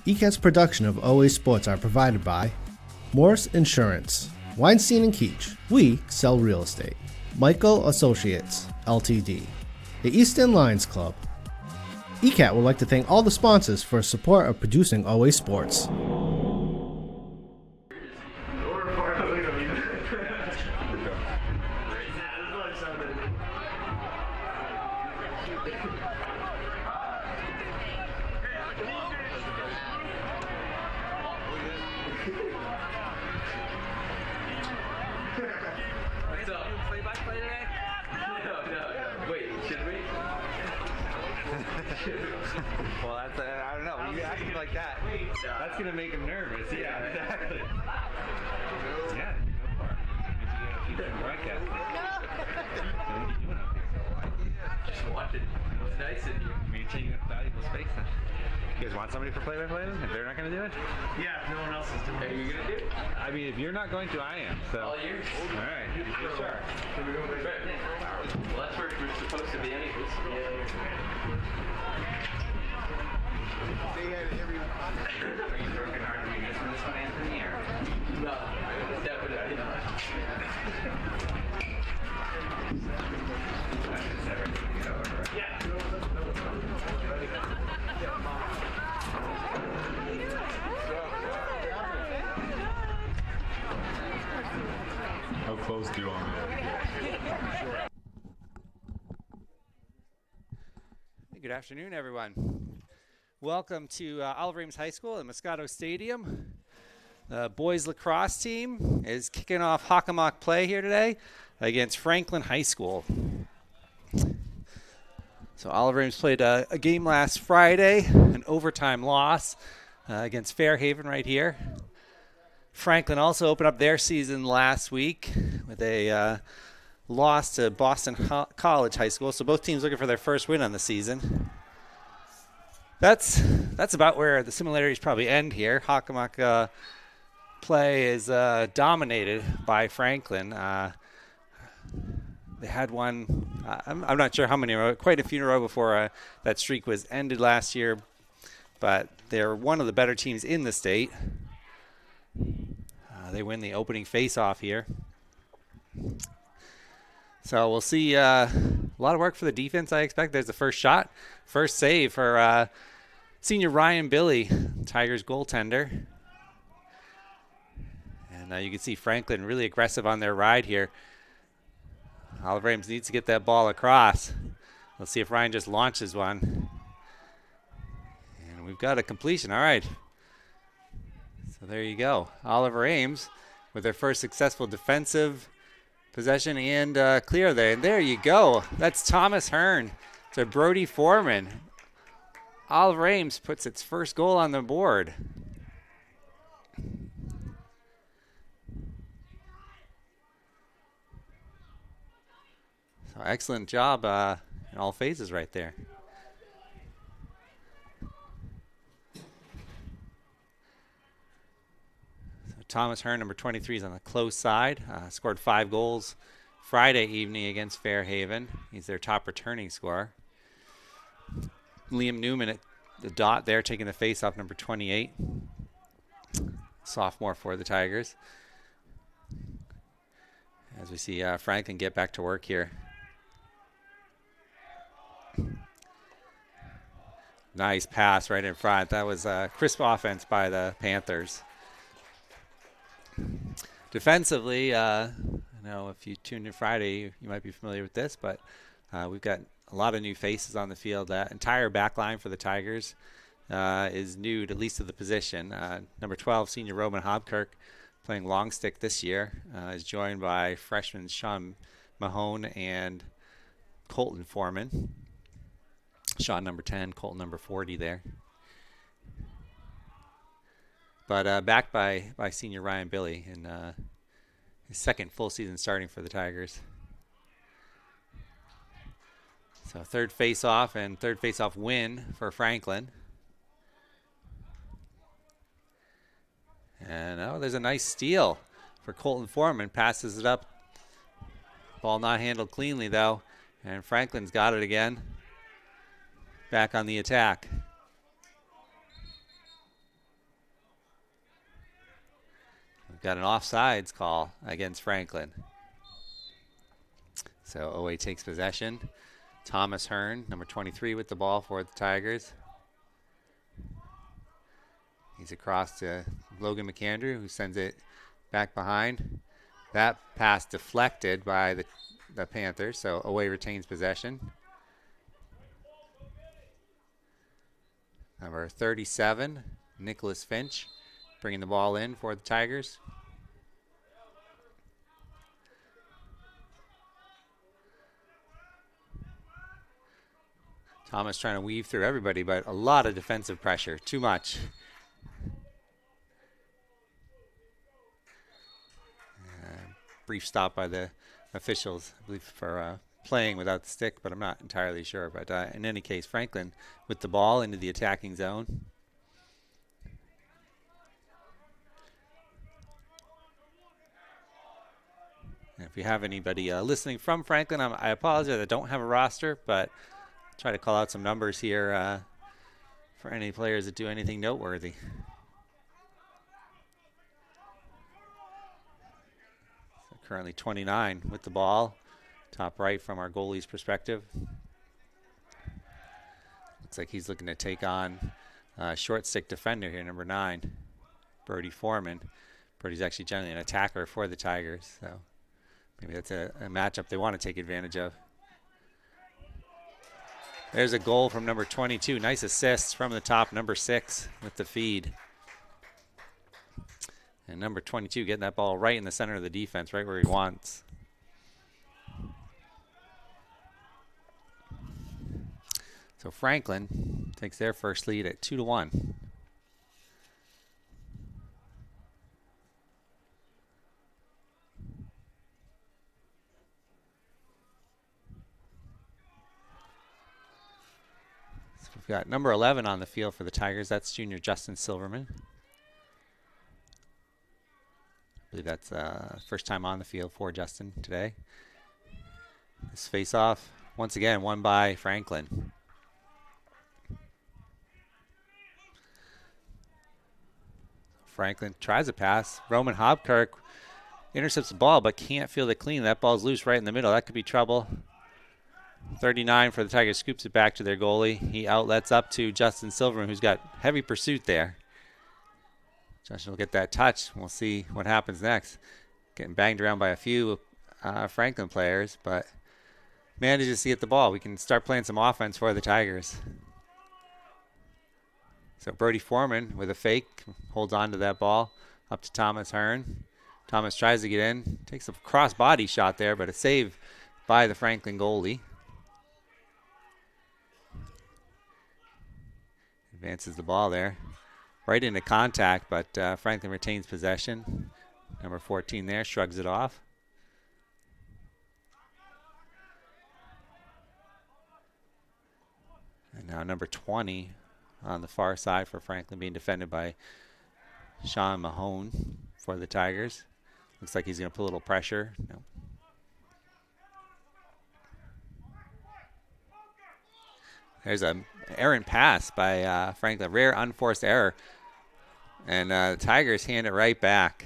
ECAT's production of OA Sports are provided by Morris Insurance, Weinstein and Keach, we sell real estate, Michael Associates, Ltd., the Easton Lions Club. ECAT would like to thank all the sponsors for support of producing OA Sports. Well, that's I don't know. You ask me like that, that's gonna make him nervous. Yeah, exactly. Yeah, go for it. Keep it broadcasting. What are you doing up here? Just watching. It's nice in here. I mean, you're taking up valuable space then. You guys want somebody for play-by-play then? If they're not gonna do it? Yeah, if no one else is doing it. Are you gonna do it? I mean, if you're not going to, I am. So. All yours. All right. Sure. Can we go with that? Well, that's where we're supposed to be anyways. Are you working hard to be missing this one, Anthony? Or? No, definitely not. How close do you want me to? Good afternoon, everyone. Welcome to Oliver Ames High School at Muscato Stadium. The boys lacrosse team is kicking off Hockomock play here today against Franklin High School. So Oliver Ames played a game last Friday, an overtime loss against Fairhaven right here. Franklin also opened up their season last week with a loss to Boston College High School. So both teams looking for their first win on the season. That's about where the similarities probably end here. Hockomock play is dominated by Franklin. They had one, I'm not sure how many, quite a few in a row before that streak was ended last year. But they're one of the better teams in the state. They win the opening face-off here. So we'll see a lot of work for the defense, I expect. There's the first shot. First save for senior Ryan Billy, Tigers goaltender. And you can see Franklin really aggressive on their ride here. Oliver Ames needs to get that ball across. Let's see if Ryan just launches one. And we've got a completion. All right. So there you go. Oliver Ames with their first successful defensive possession and clear there. And there you go. That's Thomas Hearn to Brody Foreman. Oliver Ames puts its first goal on the board. So excellent job in all phases right there. Thomas Hearn, number 23, is on the close side. Scored 5 goals Friday evening against Fairhaven. He's their top returning scorer. Liam Newman at the dot there, taking the face-off, number 28. Sophomore for the Tigers. As we see Franklin get back to work here. Nice pass right in front. That was a crisp offense by the Panthers. Defensively, I know if you tuned in Friday, you might be familiar with this, but we've got a lot of new faces on the field. Entire back line for the Tigers is new, at least to the position. Number 12, senior Roman Hobkirk, playing long stick this year, is joined by freshmen Sean Mahone and Colton Foreman. Sean number 10, Colton number 40 there. But backed by senior Ryan Billy in his second full season starting for the Tigers. So third face-off and third face-off win for Franklin. And there's a nice steal for Colton Foreman. Passes it up. Ball not handled cleanly though. And Franklin's got it again. Back on the attack. We've got an offsides call against Franklin. So OA takes possession. Thomas Hearn, number 23, with the ball for the Tigers. He's across to Logan McAndrew, who sends it back behind. That pass deflected by the Panthers, so OA retains possession. Number 37, Nicholas Finch, bringing the ball in for the Tigers. Thomas trying to weave through everybody, but a lot of defensive pressure, too much. Brief stop by the officials, I believe, for playing without the stick, but I'm not entirely sure. But in any case, Franklin with the ball into the attacking zone. And if you have anybody listening from Franklin, I apologize, I don't have a roster, but I'll try to call out some numbers here for any players that do anything noteworthy. So currently 29 with the ball, top right from our goalie's perspective. Looks like he's looking to take on short stick defender here, number 9, Brody Foreman. Brody's actually generally an attacker for the Tigers, so maybe that's a matchup they want to take advantage of. There's a goal from number 22. Nice assists from the top, number 6 with the feed. And number 22 getting that ball right in the center of the defense, right where he wants. So Franklin takes their first lead at 2-1. We've got number 11 on the field for the Tigers. That's junior Justin Silverman. I believe that's first time on the field for Justin today. This face-off, once again, won by Franklin. Franklin tries a pass. Roman Hobkirk intercepts the ball but can't field it clean. That ball's loose right in the middle. That could be trouble. 39 for the Tigers, scoops it back to their goalie. He outlets up to Justin Silverman, who's got heavy pursuit there. Justin will get that touch. We'll see what happens next. Getting banged around by a few Franklin players, but manages to get the ball. We can start playing some offense for the Tigers. So Brody Foreman with a fake holds on to that ball up to Thomas Hearn. Thomas tries to get in, takes a cross-body shot there, but a save by the Franklin goalie. Advances the ball there. Right into contact, but Franklin retains possession. Number 14 there shrugs it off. And now number 20 on the far side for Franklin, being defended by Sean Mahone for the Tigers. Looks like he's going to put a little pressure. No. There's an errant pass by Franklin, rare unforced error. And the Tigers hand it right back.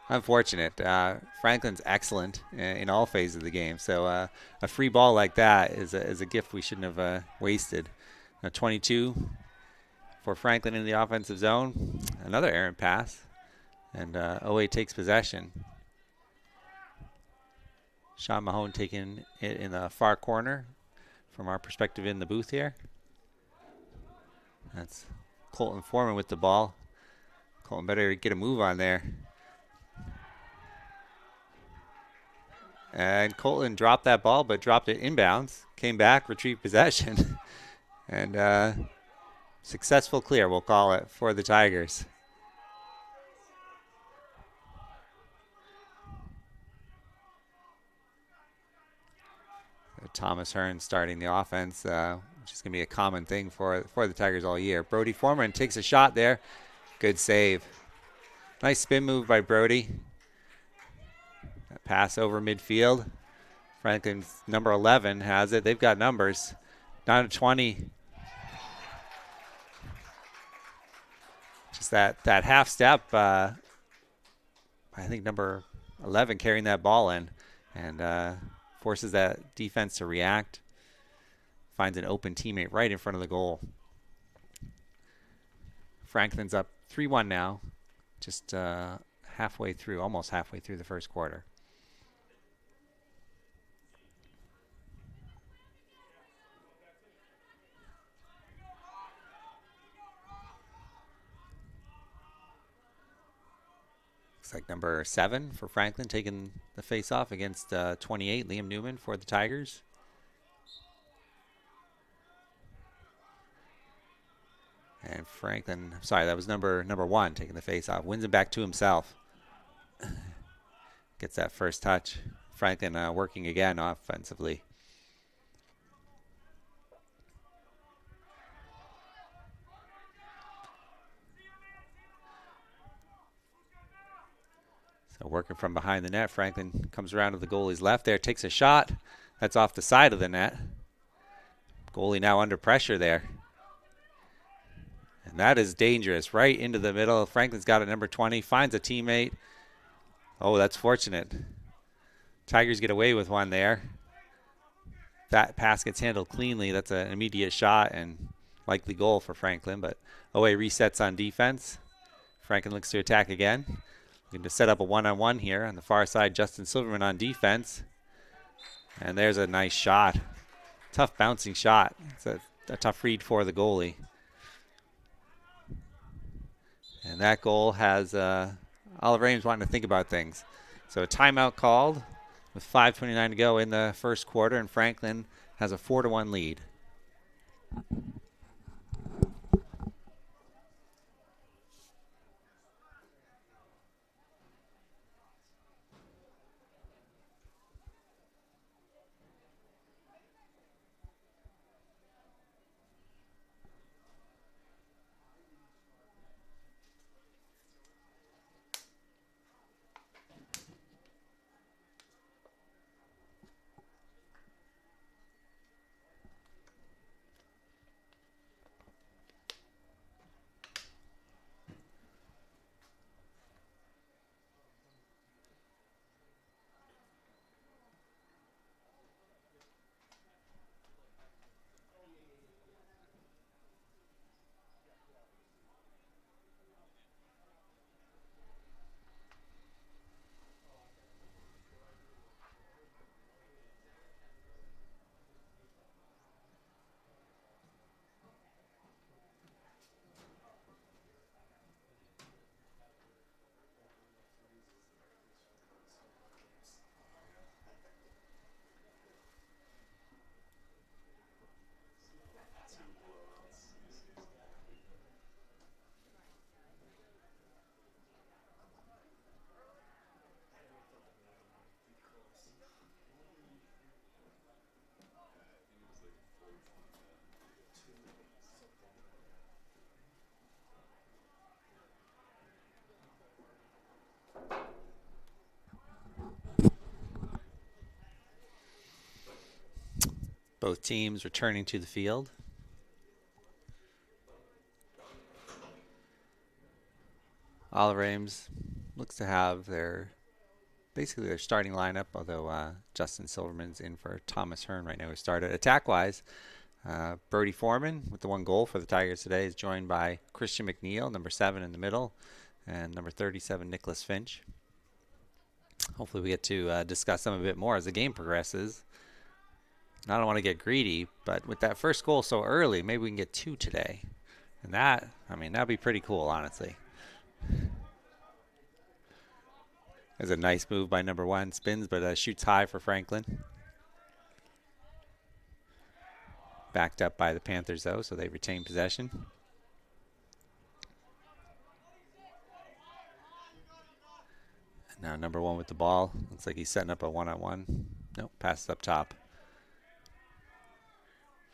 Unfortunate. Franklin's excellent in all phases of the game. So a free ball like that is a gift we shouldn't have wasted. 22 for Franklin in the offensive zone. Another errant pass. And OA takes possession. Sean Mahone taking it in the far corner from our perspective in the booth here. That's Colton Foreman with the ball. Colton better get a move on there. And Colton dropped that ball, but dropped it inbounds. Came back, retrieved possession. And successful clear, we'll call it, for the Tigers. Thomas Hearn starting the offense, which is going to be a common thing for the Tigers all year. Brody Foreman takes a shot there. Good save. Nice spin move by Brody. That pass over midfield. Franklin's number 11 has it. They've got numbers. Down to 20. that half step. I think number 11 carrying that ball in, and forces that defense to react. Finds an open teammate right in front of the goal. Franklin's up 3-1 now, just halfway through, almost halfway through the first quarter. Looks like number 7 for Franklin taking the face-off against 28, Liam Newman for the Tigers. And Franklin, sorry, that was number 1 taking the face-off. Wins it back to himself. Gets that first touch. Franklin working again offensively. So working from behind the net, Franklin comes around to the goalie's left there, takes a shot. That's off the side of the net. Goalie now under pressure there. And that is dangerous, right into the middle. Franklin's got it, number 20, finds a teammate. Oh, that's fortunate. Tigers get away with one there. That pass gets handled cleanly. That's an immediate shot and likely goal for Franklin. But OA resets on defense. Franklin looks to attack again. Looking to set up a one-on-one here. On the far side, Justin Silverman on defense. And there's a nice shot. Tough bouncing shot. It's a tough read for the goalie. And that goal has Oliver Ames wanting to think about things. So a timeout called with 5:29 to go in the first quarter, and Franklin has a 4-1 lead. Both teams returning to the field. Oliver Ames looks to have basically their starting lineup, although Justin Silverman's in for Thomas Hearn right now who started. Attack-wise, Brody Foreman with the 1 goal for the Tigers today is joined by Christian McNeil, number 7 in the middle, and number 37, Nicholas Finch. Hopefully we get to discuss them a bit more as the game progresses. And I don't want to get greedy, but with that first goal so early, maybe we can get 2 today. And that'd be pretty cool, honestly. There's a nice move by number 1, spins, but shoots high for Franklin. Backed up by the Panthers, though, so they retain possession. And now number 1 with the ball. Looks like he's setting up a one-on-one. Nope, passes up top.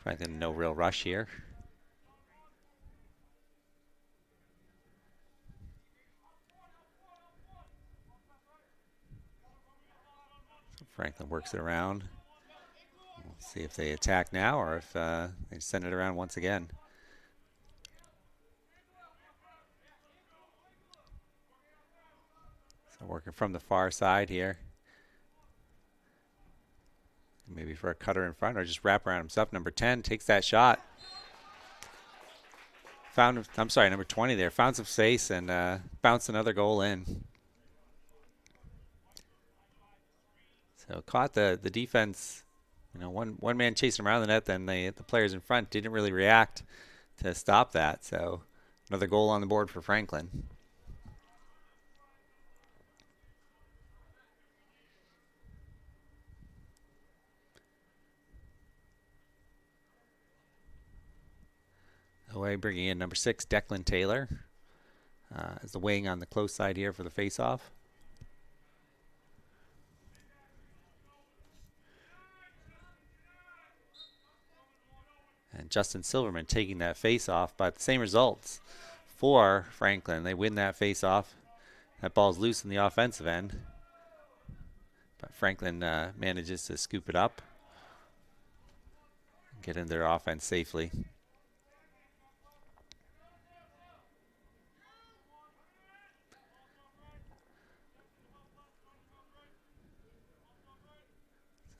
Franklin, no real rush here. So Franklin works it around. We'll see if they attack now or if they send it around once again. So working from the far side here. Maybe for a cutter in front or just wrap around himself. Number 10 takes that shot. Number 20 there. Found some space and bounced another goal in. So caught the defense, one man chasing around the net, then the players in front didn't really react to stop that. So another goal on the board for Franklin. Away bringing in number 6, Declan Taylor, as the wing on the close side here for the faceoff. And Justin Silverman taking that face-off, but the same results for Franklin. They win that face-off. That ball's loose in the offensive end, but Franklin manages to scoop it up and get into their offense safely.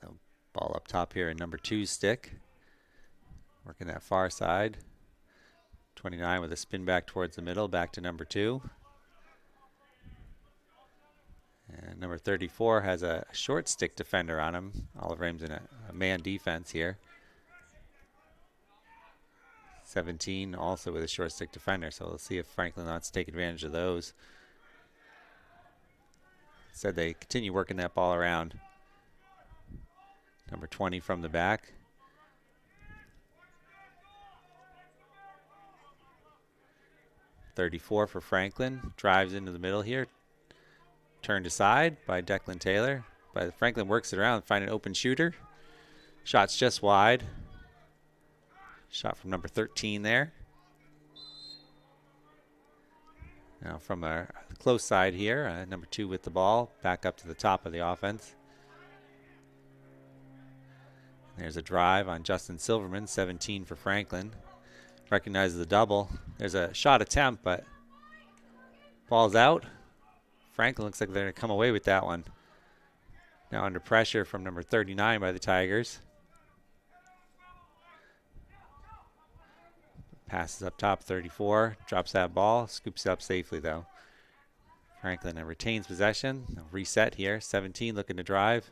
So ball up top here in number 2's stick. Working that far side. 29 with a spin back towards the middle, back to number 2. And number 34 has a short stick defender on him. Olive Ames in a man defense here. 17 also with a short stick defender, so let's see if Franklin wants to take advantage of those. Said they continue working that ball around. Number 20 from the back. .34 for Franklin. Drives into the middle here. Turned aside by Declan Taylor. But Franklin works it around, find an open shooter. Shot's just wide. Shot from number 13 there. Now from a close side here, number 2 with the ball. Back up to the top of the offense. There's a drive on Justin Silverman, 17 for Franklin. Recognizes the double. There's a shot attempt, but ball's out. Franklin looks like they're going to come away with that one. Now under pressure from number 39 by the Tigers. Passes up top, 34. Drops that ball. Scoops it up safely, though. Franklin retains possession. They'll reset here. 17 looking to drive.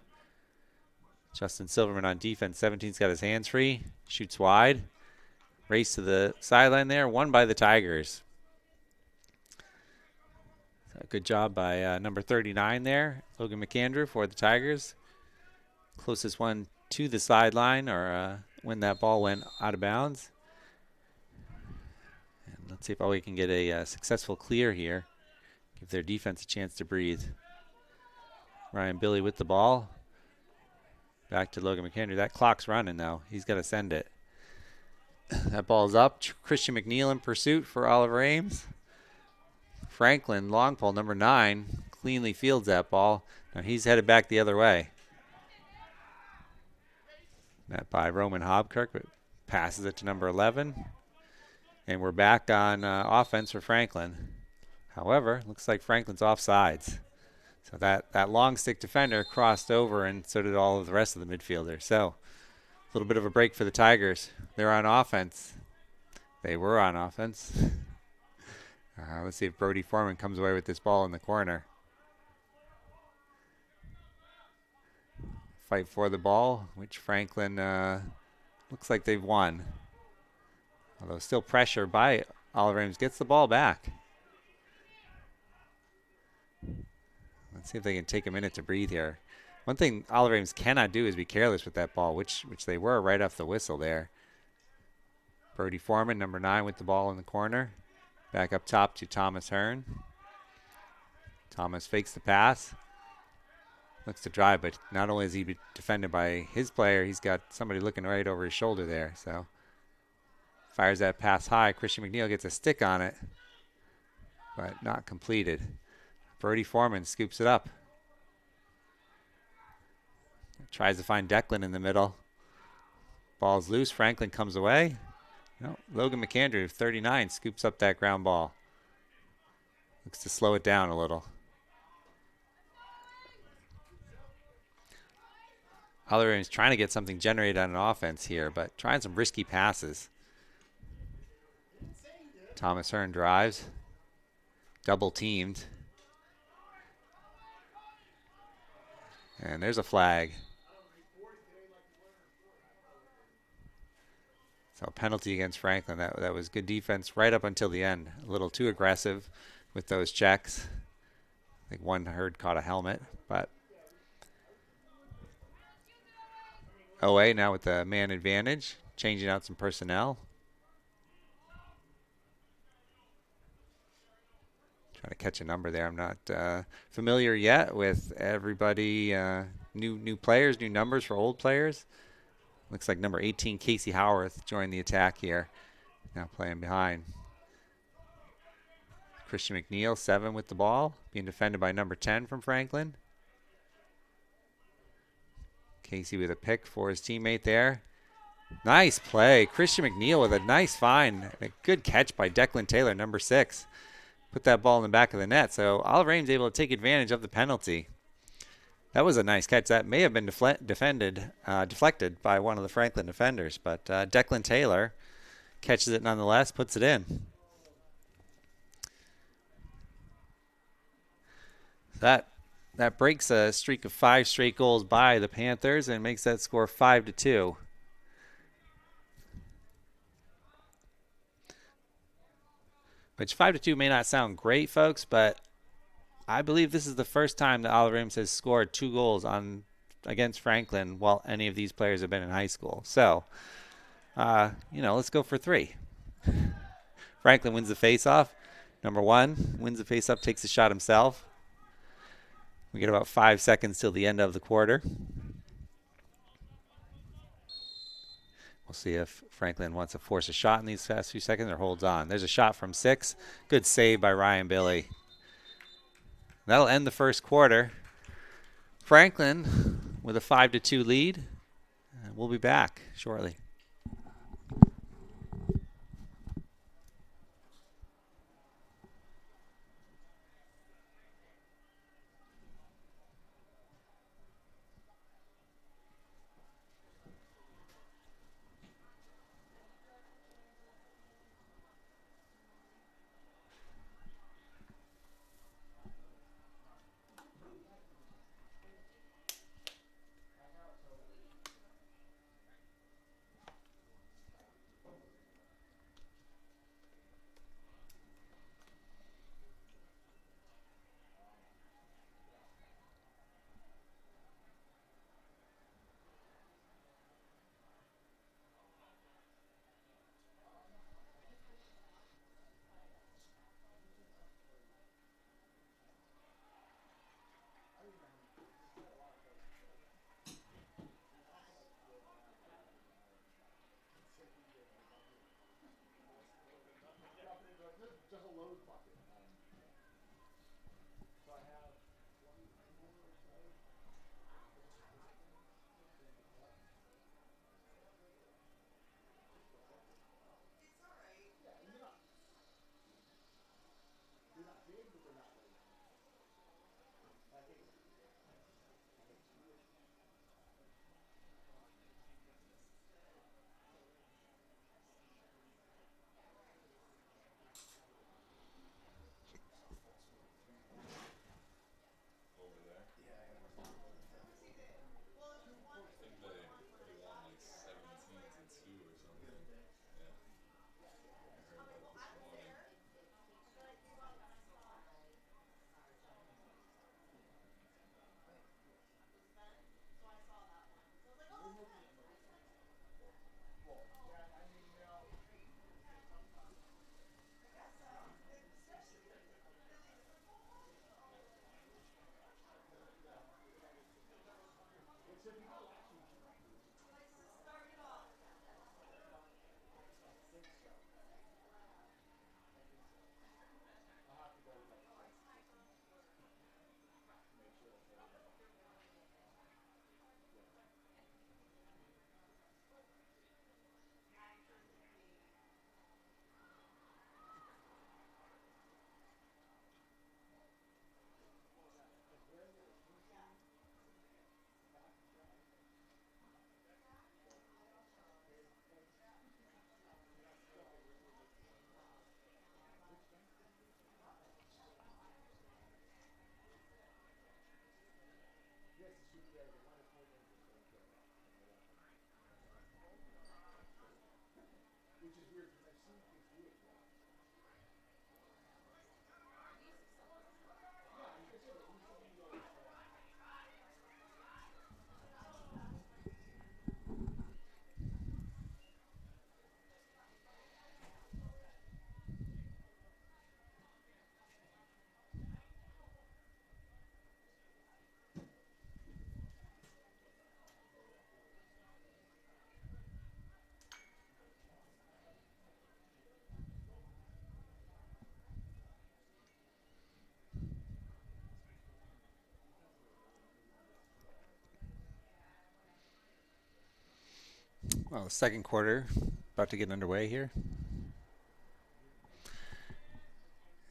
Justin Silverman on defense. 17's got his hands free. Shoots wide. Race to the sideline there, won by the Tigers. So good job by number 39 there, Logan McAndrew for the Tigers. Closest one to the sideline, or when that ball went out of bounds. And let's see if we can get a successful clear here. Give their defense a chance to breathe. Ryan Billy with the ball. Back to Logan McAndrew. That clock's running now. He's got to send it. That ball's up. Christian McNeil in pursuit for Oliver Ames. Franklin, long pole, number 9, cleanly fields that ball. Now he's headed back the other way. Met by Roman Hobkirk, but passes it to number 11. And we're back on offense for Franklin. However, looks like Franklin's offsides. So that long stick defender crossed over, and so did all of the rest of the midfielders. So a little bit of a break for the Tigers. They're on offense. They were on offense. Let's see if Brody Foreman comes away with this ball in the corner. Fight for the ball, which Franklin looks like they've won. Although still pressure by Oliver Ames. Gets the ball back. Let's see if they can take a minute to breathe here. One thing Oliver Ames cannot do is be careless with that ball, which they were right off the whistle there. Brody Foreman, number 9, with the ball in the corner. Back up top to Thomas Hearn. Thomas fakes the pass. Looks to drive, but not only is he defended by his player, he's got somebody looking right over his shoulder there. So fires that pass high. Christian McNeil gets a stick on it, but not completed. Brody Foreman scoops it up. Tries to find Declan in the middle. Ball's loose. Franklin comes away. No, Logan McAndrew, 39, scoops up that ground ball. Looks to slow it down a little. Oliver Ames trying to get something generated on an offense here, but trying some risky passes. Thomas Hearn drives. Double teamed. And there's a flag. So a penalty against Franklin. That was good defense right up until the end. A little too aggressive with those checks. I think one Herd caught a helmet, but OA now with the man advantage, changing out some personnel. Trying to catch a number there. I'm not familiar yet with everybody. New players, new numbers for old players. Looks like number 18, Casey Howarth, joined the attack here. Now playing behind. Christian McNeil, 7 with the ball, being defended by number 10 from Franklin. Casey with a pick for his teammate there. Nice play. Christian McNeil with a nice find. A good catch by Declan Taylor, number 6. Put that ball in the back of the net. So Oliver Ames able to take advantage of the penalty. That was a nice catch. That may have been deflected by one of the Franklin defenders, but Declan Taylor catches it nonetheless, puts it in. That breaks a streak of 5 straight goals by the Panthers and makes that score 5-2. Which 5-2 may not sound great, folks, but I believe this is the first time that Oliver Ames has scored 2 goals against Franklin while any of these players have been in high school. So, let's go for 3. Franklin wins the faceoff. Number 1 wins the faceoff, takes the shot himself. We get about 5 seconds till the end of the quarter. We'll see if Franklin wants to force a shot in these last few seconds or holds on. There's a shot from 6. Good save by Ryan Billy. That'll end the first quarter. Franklin with a 5-2 lead. We'll be back shortly. Well, the second quarter about to get underway here.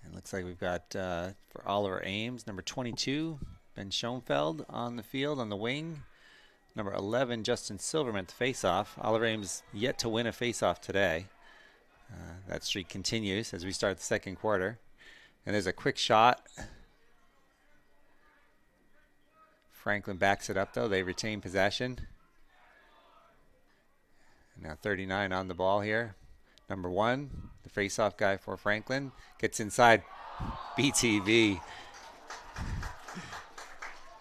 It looks like we've got for Oliver Ames, number 22, Ben Schoenfeld on the field on the wing. Number 11, Justin Silverman at the faceoff. Oliver Ames yet to win a faceoff today. That streak continues as we start the second quarter. And there's a quick shot. Franklin backs it up, though. They retain possession. And now 39 on the ball here. Number 1, the faceoff guy for Franklin, gets inside. BTV.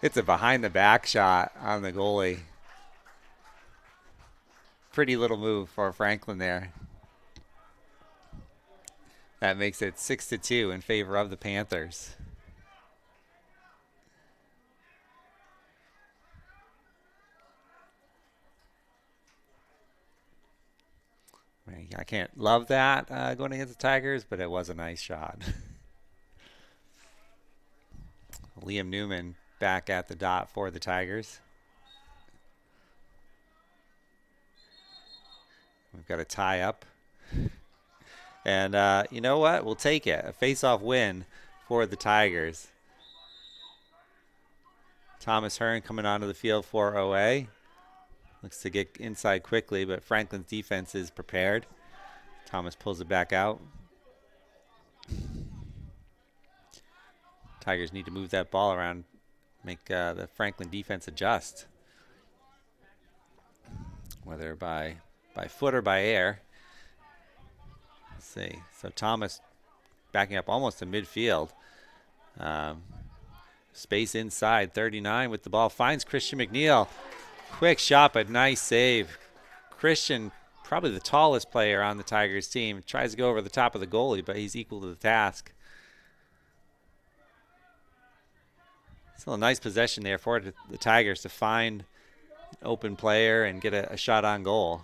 It's a behind-the-back shot on the goalie. Pretty little move for Franklin there. That makes it 6-2 in favor of the Panthers. I can't love that going against the Tigers, but it was a nice shot. Liam Newman back at the dot for the Tigers. We've got a tie up. And you know what? We'll take it. A face-off win for the Tigers. Thomas Hearn coming onto the field for OA. Looks to get inside quickly, but Franklin's defense is prepared. Thomas pulls it back out. Tigers need to move that ball around, make the Franklin defense adjust. Whether by foot or by air. Let's see. So Thomas backing up almost to midfield. Space inside, 39 with the ball. Finds Christian McNeil. Quick shot, but nice save. Christian, probably the tallest player on the Tigers team, tries to go over the top of the goalie, but he's equal to the task. Still a nice possession there for the Tigers to find an open player and get a shot on goal.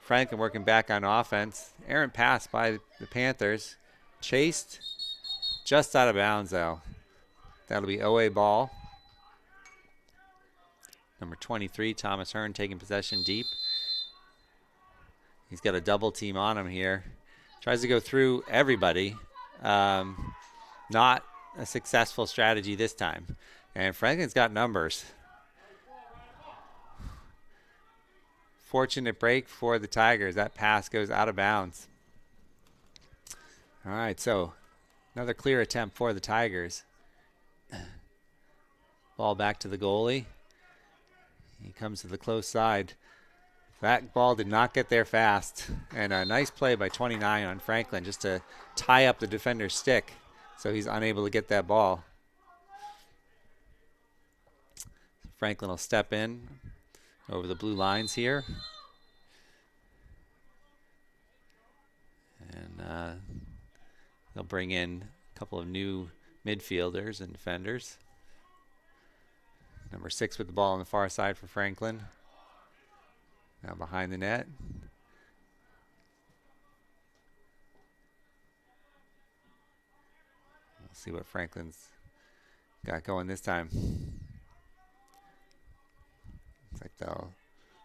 Franklin working back on offense. Errant pass by the Panthers. Chased just out of bounds, though. That'll be OA ball. Number 23, Thomas Hearn, taking possession deep. He's got a double team on him here. Tries to go through everybody. Not a successful strategy this time. And Franklin's got numbers. Fortunate break for the Tigers. That pass goes out of bounds. All right, so another clear attempt for the Tigers. Ball back to the goalie. He comes to the close side. That ball did not get there fast. And a nice play by 29 on Franklin just to tie up the defender's stick so he's unable to get that ball. Franklin will step in over the blue lines here. And they'll bring in a couple of new midfielders and defenders. Number 6 with the ball on the far side for Franklin. Now behind the net. We'll see what Franklin's got going this time. Looks like they'll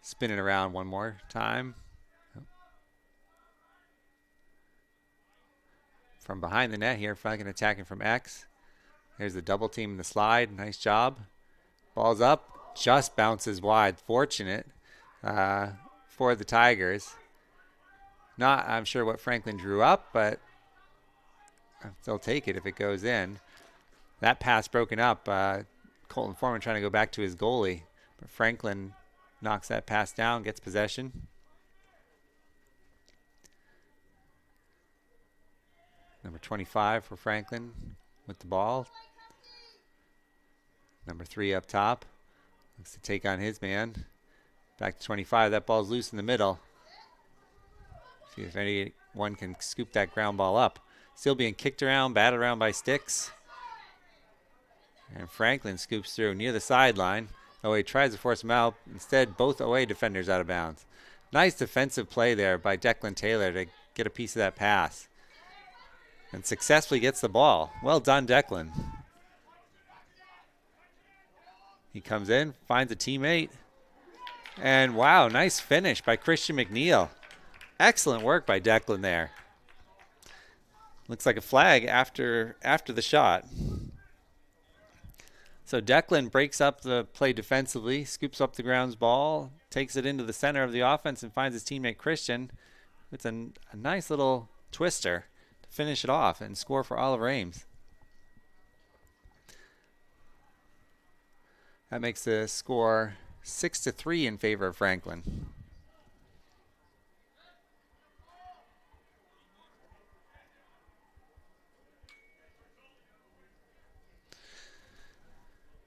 spin it around one more time. From behind the net here, Franklin attacking from X. There's the double team in the slide. Nice job. Ball's up. Just bounces wide. Fortunate for the Tigers. Not, I'm sure, what Franklin drew up, but they'll take it if it goes in. That pass broken up. Colton Foreman trying to go back to his goalie. But Franklin knocks that pass down, gets possession. Number 25 for Franklin with the ball. Number 3 up top. Looks to take on his man. Back to 25. That ball's loose in the middle. See if anyone can scoop that ground ball up. Still being kicked around, batted around by sticks. And Franklin scoops through near the sideline. OA tries to force him out. Instead, both OA defenders out of bounds. Nice defensive play there by Declan Taylor to get a piece of that pass. And successfully gets the ball. Well done, Declan. He comes in, finds a teammate. And wow, nice finish by Christian McNeil. Excellent work by Declan there. Looks like a flag after the shot. So Declan breaks up the play defensively, scoops up the grounds ball, takes it into the center of the offense and finds his teammate Christian. It's a nice little twister to finish it off and score for Oliver Ames. That makes the score 6-3 in favor of Franklin.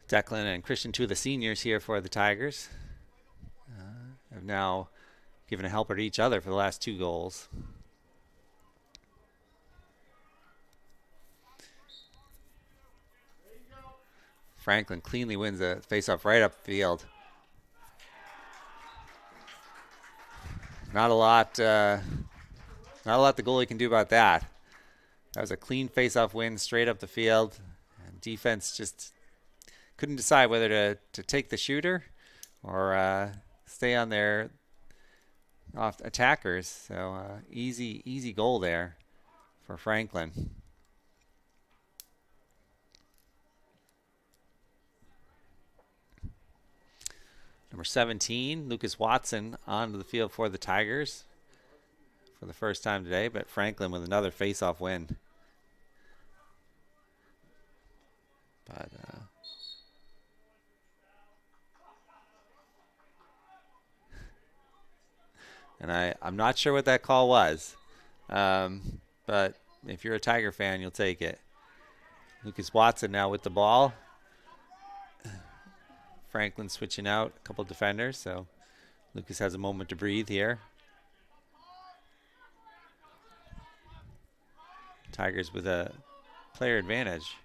Declan and Christian, two of the seniors here for the Tigers, have now given a helper to each other for the last 2 goals. Franklin cleanly wins a faceoff right up the field. Not a lot the goalie can do about that. That was a clean faceoff win straight up the field. And defense just couldn't decide whether to take the shooter or stay on their off attackers. So easy goal there for Franklin. Number 17, Lucas Watson, onto the field for the Tigers for the first time today, but Franklin with another face-off win. But and I'm not sure what that call was, but if you're a Tiger fan, you'll take it. Lucas Watson now with the ball. Franklin switching out a couple of defenders, so Lucas has a moment to breathe here. Tigers with a player advantage.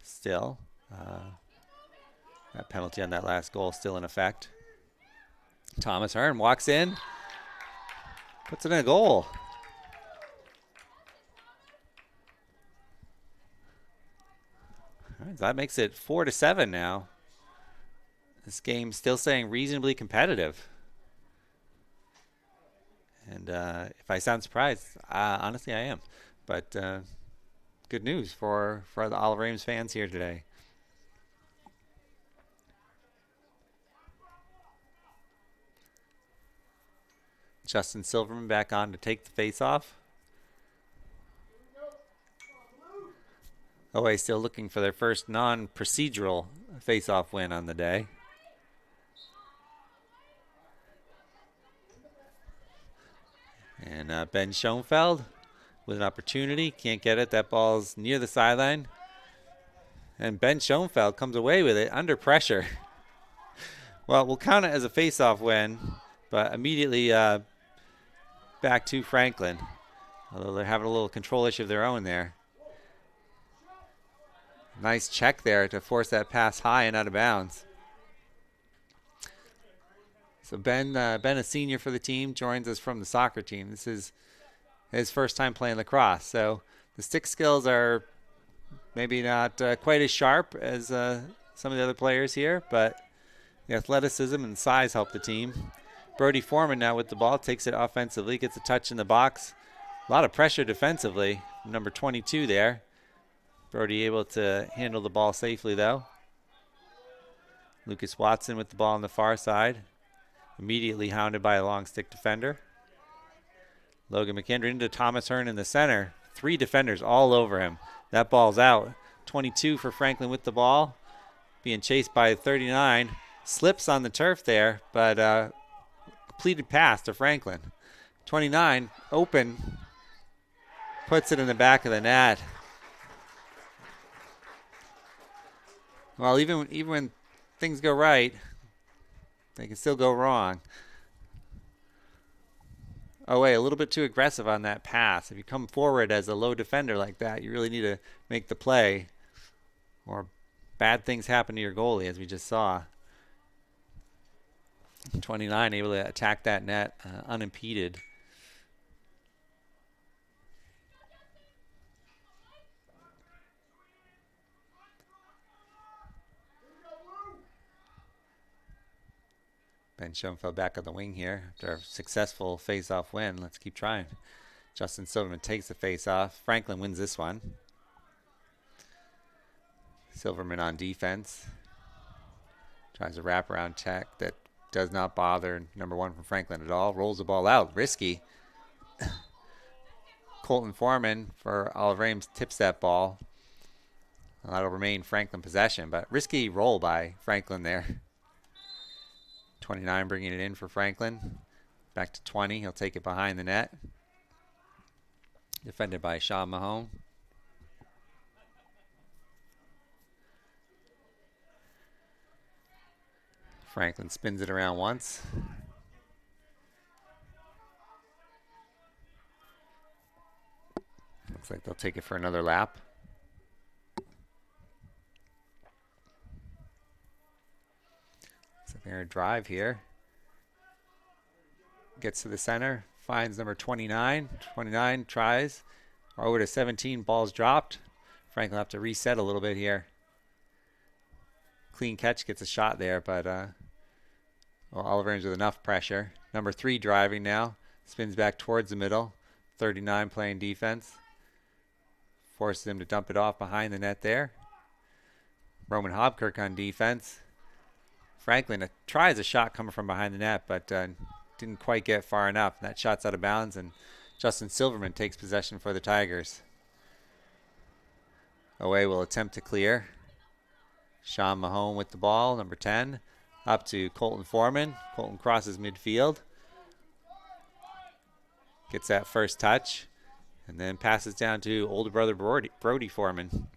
Still, that penalty on that last goal still in effect. Thomas Hearn walks in, puts it in a goal. All right, that makes it 4-7 now. This game still staying reasonably competitive. And if I sound surprised, honestly I am. But good news for the Oliver Ames fans here today. Justin Silverman back on to take the face-off. OA still looking for their first non-procedural face-off win on the day. And Ben Schoenfeld with an opportunity. Can't get it. That ball's near the sideline. And Ben Schoenfeld comes away with it under pressure. Well, we'll count it as a face-off win, but immediately back to Franklin. Although they're having a little control issue of their own there. Nice check there to force that pass high and out of bounds. So Ben, a senior for the team, joins us from the soccer team. This is his first time playing lacrosse. So the stick skills are maybe not quite as sharp as some of the other players here, but the athleticism and size help the team. Brody Foreman now with the ball, takes it offensively, gets a touch in the box. A lot of pressure defensively. Number 22 there. Brody able to handle the ball safely, though. Lucas Watson with the ball on the far side. Immediately hounded by a long stick defender. Logan McKendry into Thomas Hearn in the center. 3 defenders all over him. That ball's out. 22 for Franklin with the ball. Being chased by 39. Slips on the turf there, but completed pass to Franklin. 29, open. Puts it in the back of the net. Well, even when things go right, they can still go wrong. Oh, wait, a little bit too aggressive on that pass. If you come forward as a low defender like that, you really need to make the play, or bad things happen to your goalie, as we just saw. 29 able to attack that net unimpeded. Ben Schoenfeld back on the wing here after a successful face-off win. Let's keep trying. Justin Silverman takes the face-off. Franklin wins this one. Silverman on defense. Tries a wraparound check that does not bother number 1 from Franklin at all. Rolls the ball out. Risky. Colton Foreman for Olive Ames tips that ball. That'll remain Franklin possession, but risky roll by Franklin there. 29 bringing it in for Franklin. Back to 20. He'll take it behind the net. Defended by Sean Mahone. Franklin spins it around once. Looks like they'll take it for another lap. So they're going to drive here. Gets to the center. Finds number 29. 29 tries. Over to 17. Ball's dropped. Franklin will have to reset a little bit here. Clean catch, gets a shot there, but Olive Ames with enough pressure. Number 3 driving now. Spins back towards the middle. 39 playing defense. Forces him to dump it off behind the net there. Roman Hobkirk on defense. Franklin tries a shot coming from behind the net, but didn't quite get far enough. That shot's out of bounds, and Justin Silverman takes possession for the Tigers. Away will attempt to clear. Sean Mahone with the ball, number 10. Up to Colton Foreman. Colton crosses midfield. Gets that first touch. And then passes down to older brother Brody Foreman.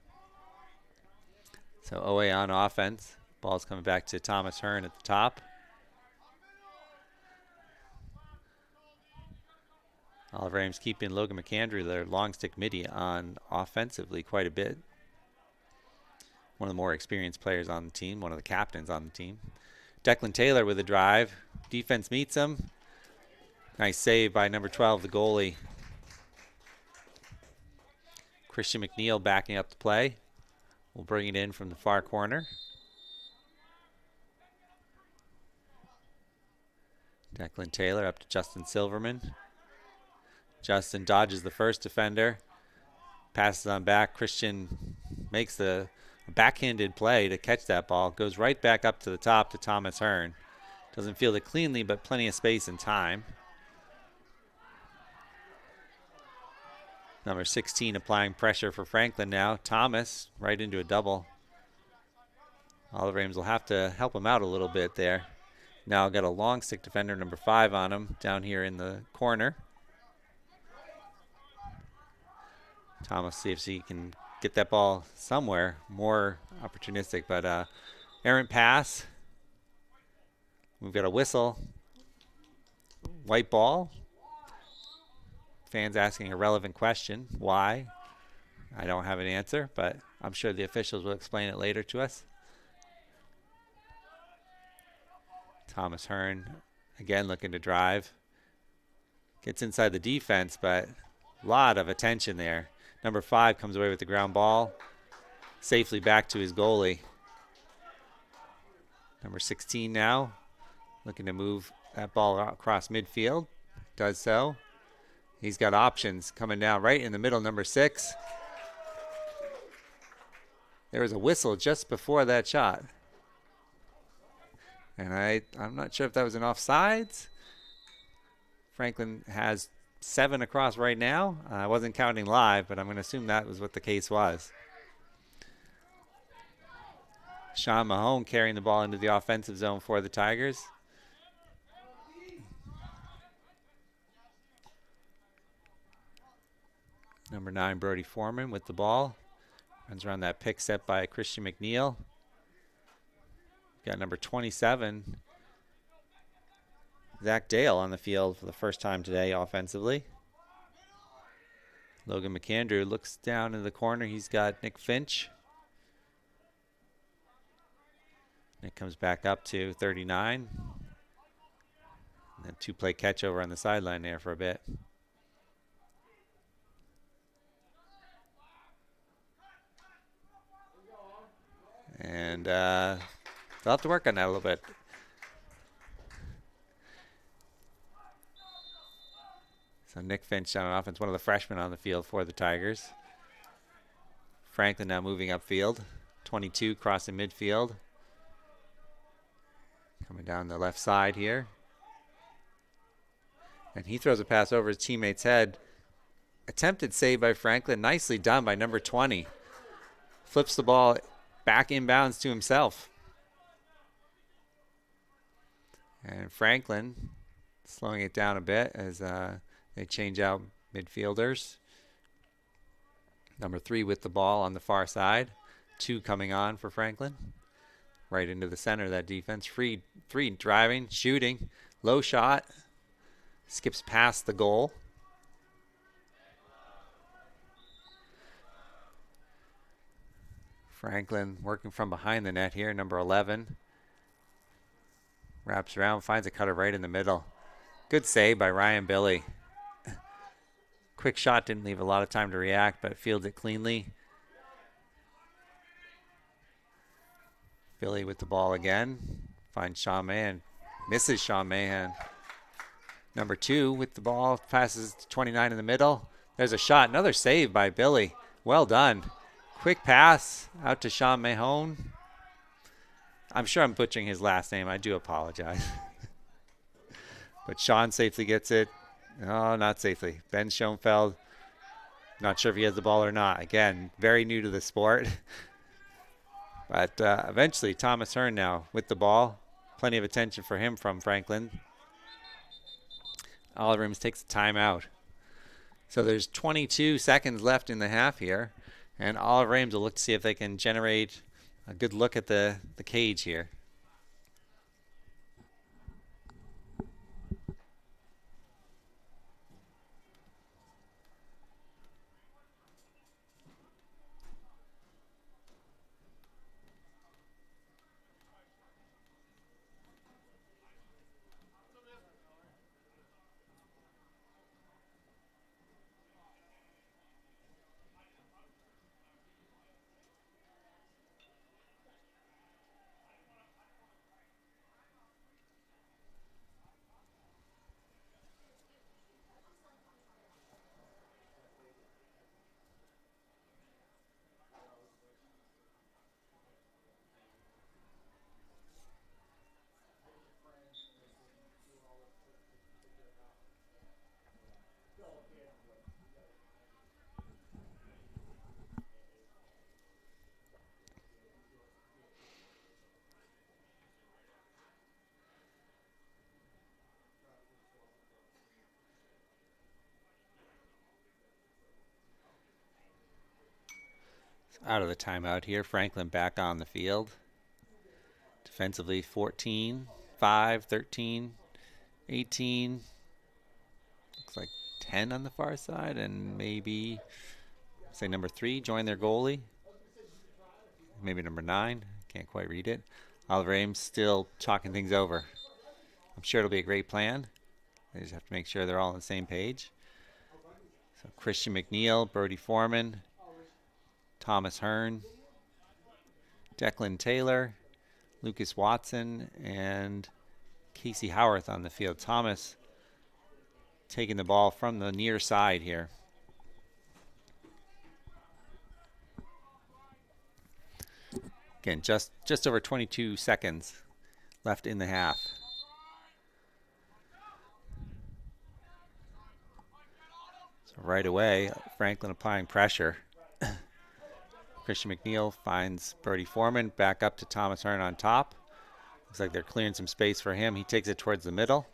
So OA on offense. Ball's coming back to Thomas Hearn at the top. Olive Ames keeping Logan McAndrew, their long stick midi, on offensively quite a bit. One of the more experienced players on the team, one of the captains on the team. Declan Taylor with a drive. Defense meets him. Nice save by number 12, the goalie. Christian McNeil backing up the play. We'll bring it in from the far corner. Declan Taylor up to Justin Silverman. Justin dodges the first defender. Passes on back. Christian makes the backhanded play to catch that ball. Goes right back up to the top to Thomas Hearn. Doesn't field it cleanly, but plenty of space and time. Number 16 applying pressure for Franklin now. Thomas right into a double. Olive Ames will have to help him out a little bit there. Now got a long stick defender, number 5 on him down here in the corner. Thomas see if he can get that ball somewhere more opportunistic, but errant pass. We've got a whistle. White ball. Fans asking a relevant question. Why? I don't have an answer, but I'm sure the officials will explain it later to us. Thomas Hearn, again looking to drive. Gets inside the defense, but a lot of attention there. Number 5 comes away with the ground ball. Safely back to his goalie. Number 16 now, looking to move that ball across midfield. Does so. He's got options coming down right in the middle, number 6. There was a whistle just before that shot. And I'm not sure if that was an offsides. Franklin has 7 across right now. I wasn't counting live, but I'm going to assume that was what the case was. Sean Mahone carrying the ball into the offensive zone for the Tigers. Number 9, Brody Foreman with the ball. Runs around that pick set by Christian McNeil. Got number 27, Zach Dale, on the field for the first time today offensively. Logan McAndrew looks down in the corner. He's got Nick Finch. Nick comes back up to 39. And then 2-play catch over on the sideline there for a bit. And they'll have to work on that a little bit. So Nick Finch on offense, one of the freshmen on the field for the Tigers. Franklin now moving upfield. 22 crossing midfield. Coming down the left side here. And he throws a pass over his teammate's head. Attempted save by Franklin. Nicely done by number 20. Flips the ball back inbounds to himself. And Franklin slowing it down a bit as they change out midfielders. Number 3 with the ball on the far side. 2 coming on for Franklin. Right into the center of that defense. 3 driving, shooting. Low shot. Skips past the goal. Franklin working from behind the net here, number 11. Wraps around, finds a cutter right in the middle. Good save by Ryan Billy. Quick shot, didn't leave a lot of time to react, but fields it cleanly. Billy with the ball again. Finds Sean Mahan. Misses Sean Mahan. Number 2 with the ball. Passes to 29 in the middle. There's a shot. Another save by Billy. Well done. Quick pass out to Sean Mahone. I'm sure I'm butchering his last name. I do apologize. But Sean safely gets it. Oh, not safely. Ben Schoenfeld. Not sure if he has the ball or not. Again, very new to the sport. But eventually, Thomas Hearn now with the ball. Plenty of attention for him from Franklin. Oliver Ames takes a timeout. So there's 22 seconds left in the half here. And Oliver Ames will look to see if they can generate a good look at the cage here. Out of the timeout here. Franklin back on the field. Defensively 14, 5, 13, 18. Looks like 10 on the far side, and maybe, say, number 3 join their goalie. Maybe number 9. Can't quite read it. Oliver Ames still talking things over. I'm sure it'll be a great plan. They just have to make sure they're all on the same page. So Christian McNeil, Brody Foreman, Thomas Hearn, Declan Taylor, Lucas Watson, and Casey Howarth on the field. Thomas taking the ball from the near side here. Again, just over 22 seconds left in the half. So right away, Franklin applying pressure. Christian McNeil finds Brody Foreman back up to Thomas Hearn on top. Looks like they're clearing some space for him. He takes it towards the middle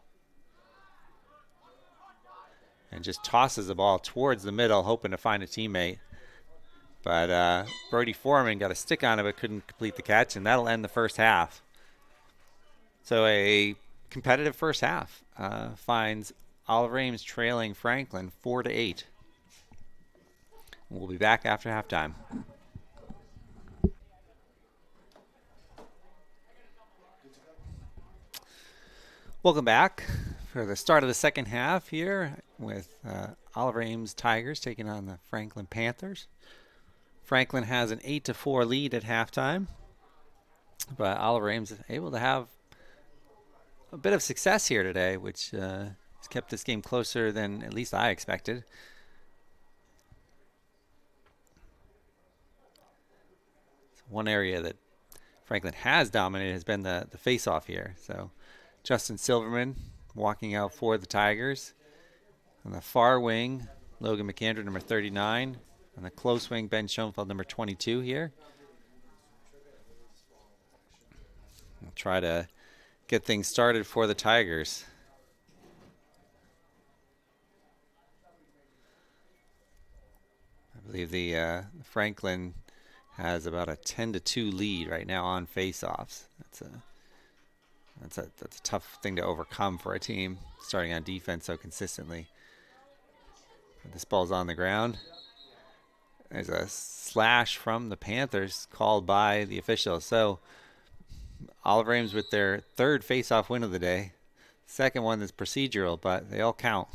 and just tosses the ball towards the middle, hoping to find a teammate. But Brody Foreman got a stick on it but couldn't complete the catch, and that'll end the first half. So a competitive first half finds Oliver Ames trailing Franklin 4-8. We'll be back after halftime. Welcome back for the start of the second half here with Oliver Ames Tigers taking on the Franklin Panthers. Franklin has an 8-4 lead at halftime, but Oliver Ames is able to have a bit of success here today, which is It's kept this game closer than at least I expected. One area that Franklin has dominated has been the face-off here. So Justin Silverman walking out for the Tigers. On the far wing, Logan McAndrew, number 39. On the close wing, Ben Schoenfeld, number 22 here. We'll try to get things started for the Tigers. I believe the Franklin has about a 10-2 lead right now on face-offs. That's a tough thing to overcome for a team starting on defense so consistently. This ball's on the ground. There's a slash from the Panthers called by the officials. So Oliver Ames with their third face-off win of the day. Second one is procedural, but they all count.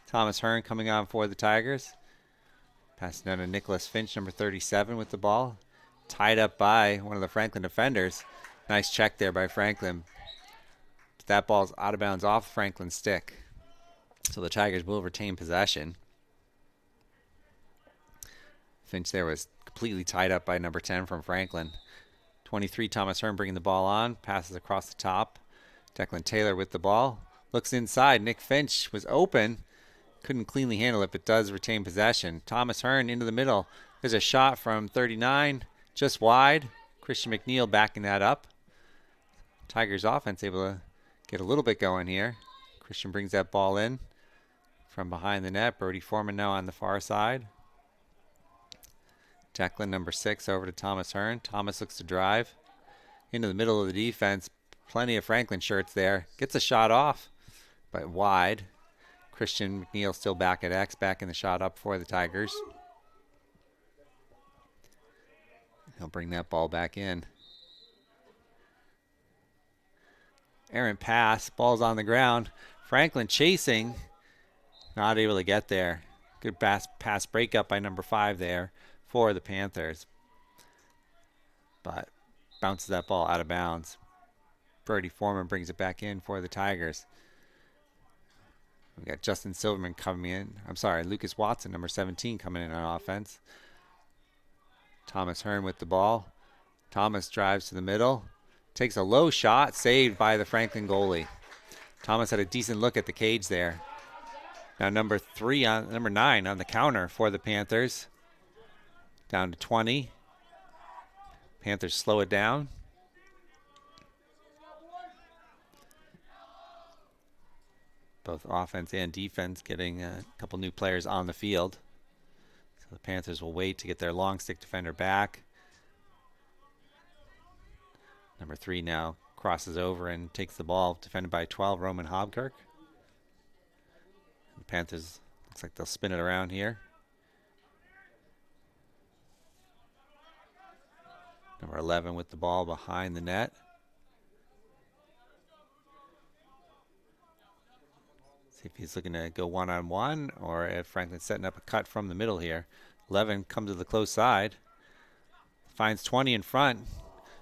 Thomas Hearn coming on for the Tigers. Passing down to Nicholas Finch, number 37, with the ball. Tied up by one of the Franklin defenders. Nice check there by Franklin. But that ball's out of bounds off Franklin's stick. So the Tigers will retain possession. Finch there was completely tied up by number 10 from Franklin. 23, Thomas Hearn bringing the ball on. Passes across the top. Declan Taylor with the ball. Looks inside. Nick Finch was open. Couldn't cleanly handle it, but does retain possession. Thomas Hearn into the middle. There's a shot from 39, just wide. Christian McNeil backing that up. Tigers offense able to get a little bit going here. Christian brings that ball in from behind the net. Brody Foreman now on the far side. Declan, number 6, over to Thomas Hearn. Thomas looks to drive into the middle of the defense. Plenty of Franklin shirts there. Gets a shot off, but wide. Christian McNeil still back at X, backing the shot up for the Tigers. He'll bring that ball back in. Errant pass, ball's on the ground. Franklin chasing, not able to get there. Good pass breakup by number 5 there for the Panthers. But bounces that ball out of bounds. Brody Foreman brings it back in for the Tigers. We got Justin Silverman coming in. Lucas Watson, number 17, coming in on offense. Thomas Hearn with the ball. Thomas drives to the middle. Takes a low shot, saved by the Franklin goalie. Thomas had a decent look at the cage there. Now number 9 on the counter for the Panthers. Down to 20. Panthers slow it down. Both offense and defense getting a couple new players on the field. So the Panthers will wait to get their long stick defender back. Number 3 now crosses over and takes the ball, defended by 12, Roman Hobkirk. The Panthers, looks like they'll spin it around here. Number 11 with the ball behind the net. See if he's looking to go one-on-one or if Franklin's setting up a cut from the middle here. 11 comes to the close side. Finds 20 in front.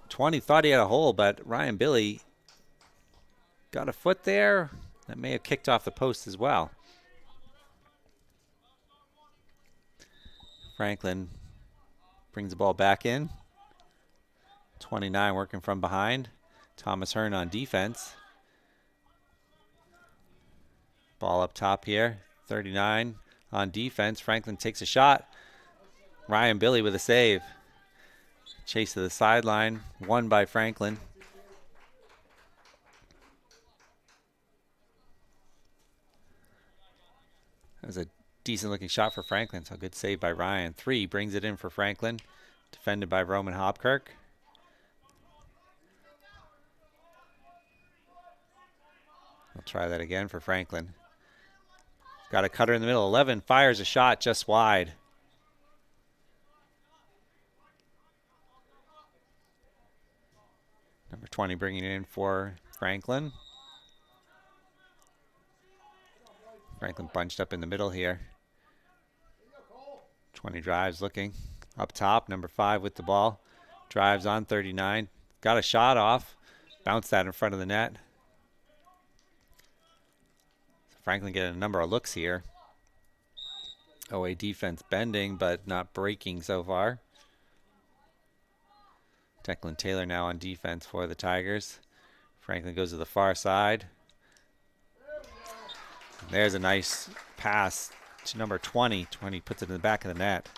20 thought he had a hole, but Ryan Billy got a foot there. That may have kicked off the post as well. Franklin brings the ball back in. 29 working from behind. Thomas Hearn on defense. Ball up top here. 39 on defense. Franklin takes a shot. Ryan Billy with a save. Chase to the sideline. Won by Franklin. That was a decent looking shot for Franklin. So good save by Ryan. 3 brings it in for Franklin. Defended by Roman Hobkirk. I'll try that again for Franklin. Got a cutter in the middle. 11 fires a shot just wide. Number 20 bringing it in for Franklin. Franklin bunched up in the middle here. 20 drives looking. Up top, number 5 with the ball. Drives on 39. Got a shot off. Bounced that in front of the net. Franklin getting a number of looks here. OA defense bending, but not breaking so far. Declan Taylor now on defense for the Tigers. Franklin goes to the far side. There's a nice pass to number 20. 20 puts it in the back of the net.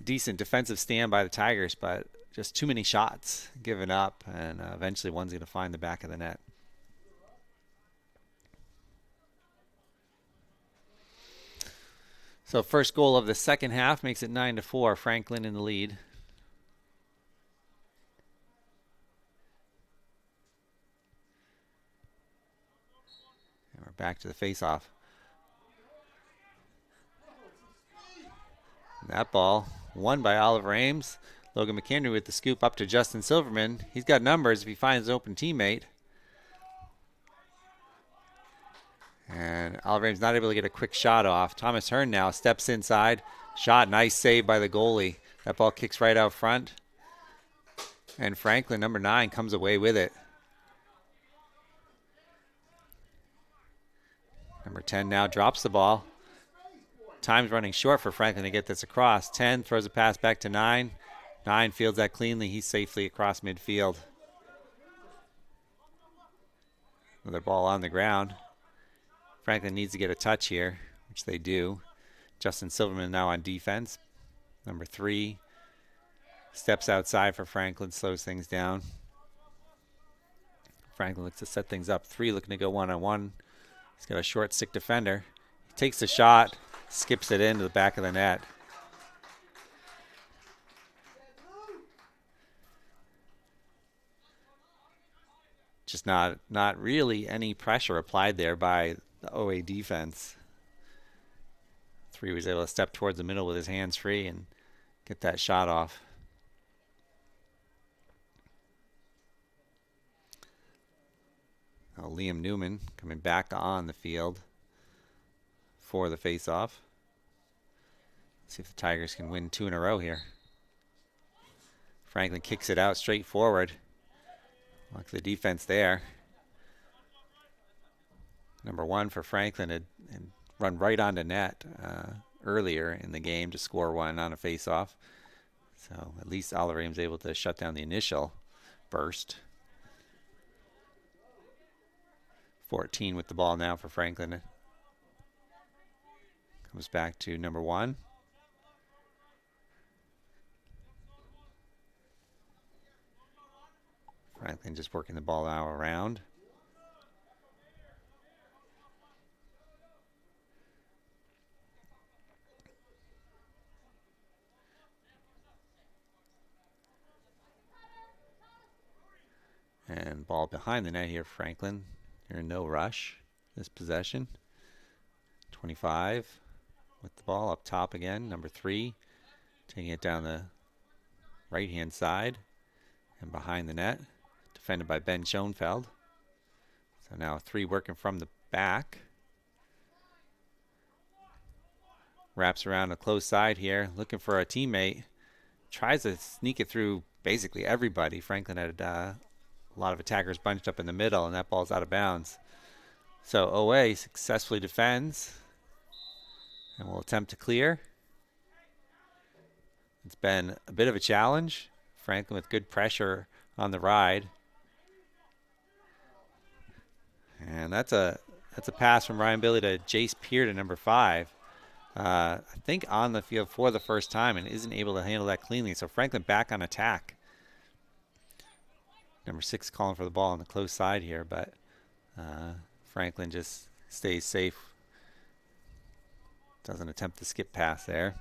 Decent defensive stand by the Tigers, but just too many shots given up, and eventually one's going to find the back of the net. So first goal of the second half makes it 9-4. Franklin in the lead. And we're back to the face-off. And that ball won by Oliver Ames. Logan McHenry with the scoop up to Justin Silverman. He's got numbers if he finds an open teammate. And Oliver Ames not able to get a quick shot off. Thomas Hearn now steps inside. Shot, nice save by the goalie. That ball kicks right out front. And Franklin, number 9, comes away with it. Number 10 now drops the ball. Time's running short for Franklin to get this across. 10 throws a pass back to 9. 9 fields that cleanly. He's safely across midfield. Another ball on the ground. Franklin needs to get a touch here, which they do. Justin Silverman now on defense. Number 3 steps outside for Franklin, slows things down. Franklin looks to set things up. 3 looking to go one-on-one. He's got a short stick defender. He takes the shot, skips it into the back of the net. Just not really any pressure applied there by the OA defense. 3 was able to step towards the middle with his hands free and get that shot off. Now Liam Newman coming back on the field for the face-off. See if the Tigers can win 2 in a row here. Franklin kicks it out straight forward. Look at the defense there. Number 1 for Franklin had run right onto net earlier in the game to score 1 on a face-off. So at least Oliver Ames able to shut down the initial burst. 14 with the ball now for Franklin. Comes back to number 1. Franklin just working the ball now around. And ball behind the net here, Franklin. They're in no rush this possession. 25 with the ball up top again. Number 3 taking it down the right-hand side and behind the net. Defended by Ben Schoenfeld. So now 3 working from the back. Wraps around the close side here, looking for a teammate. Tries to sneak it through basically everybody. Franklin had a lot of attackers bunched up in the middle, and that ball's out of bounds. So OA successfully defends and will attempt to clear. It's been a bit of a challenge. Franklin with good pressure on the ride. And that's a pass from Ryan Billy to Jace Peer to number 5. I think on the field for the first time and isn't able to handle that cleanly. So Franklin back on attack. Number 6 calling for the ball on the close side here, but Franklin just stays safe. Doesn't attempt to skip pass there.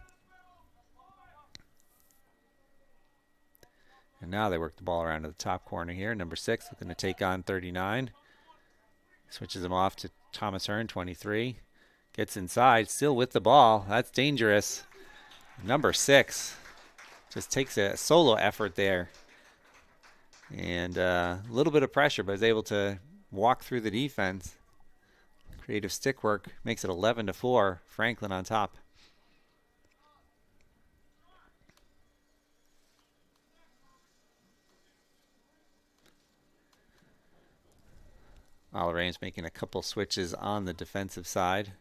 And now they work the ball around to the top corner here. Number 6 looking to take on 39. Switches him off to Thomas Hearn, 23. Gets inside, still with the ball. That's dangerous. Number 6 just takes a solo effort there. And a little bit of pressure, but is able to walk through the defense. Creative stick work makes it 11-4. Franklin on top. Oliver Ames making a couple switches on the defensive side.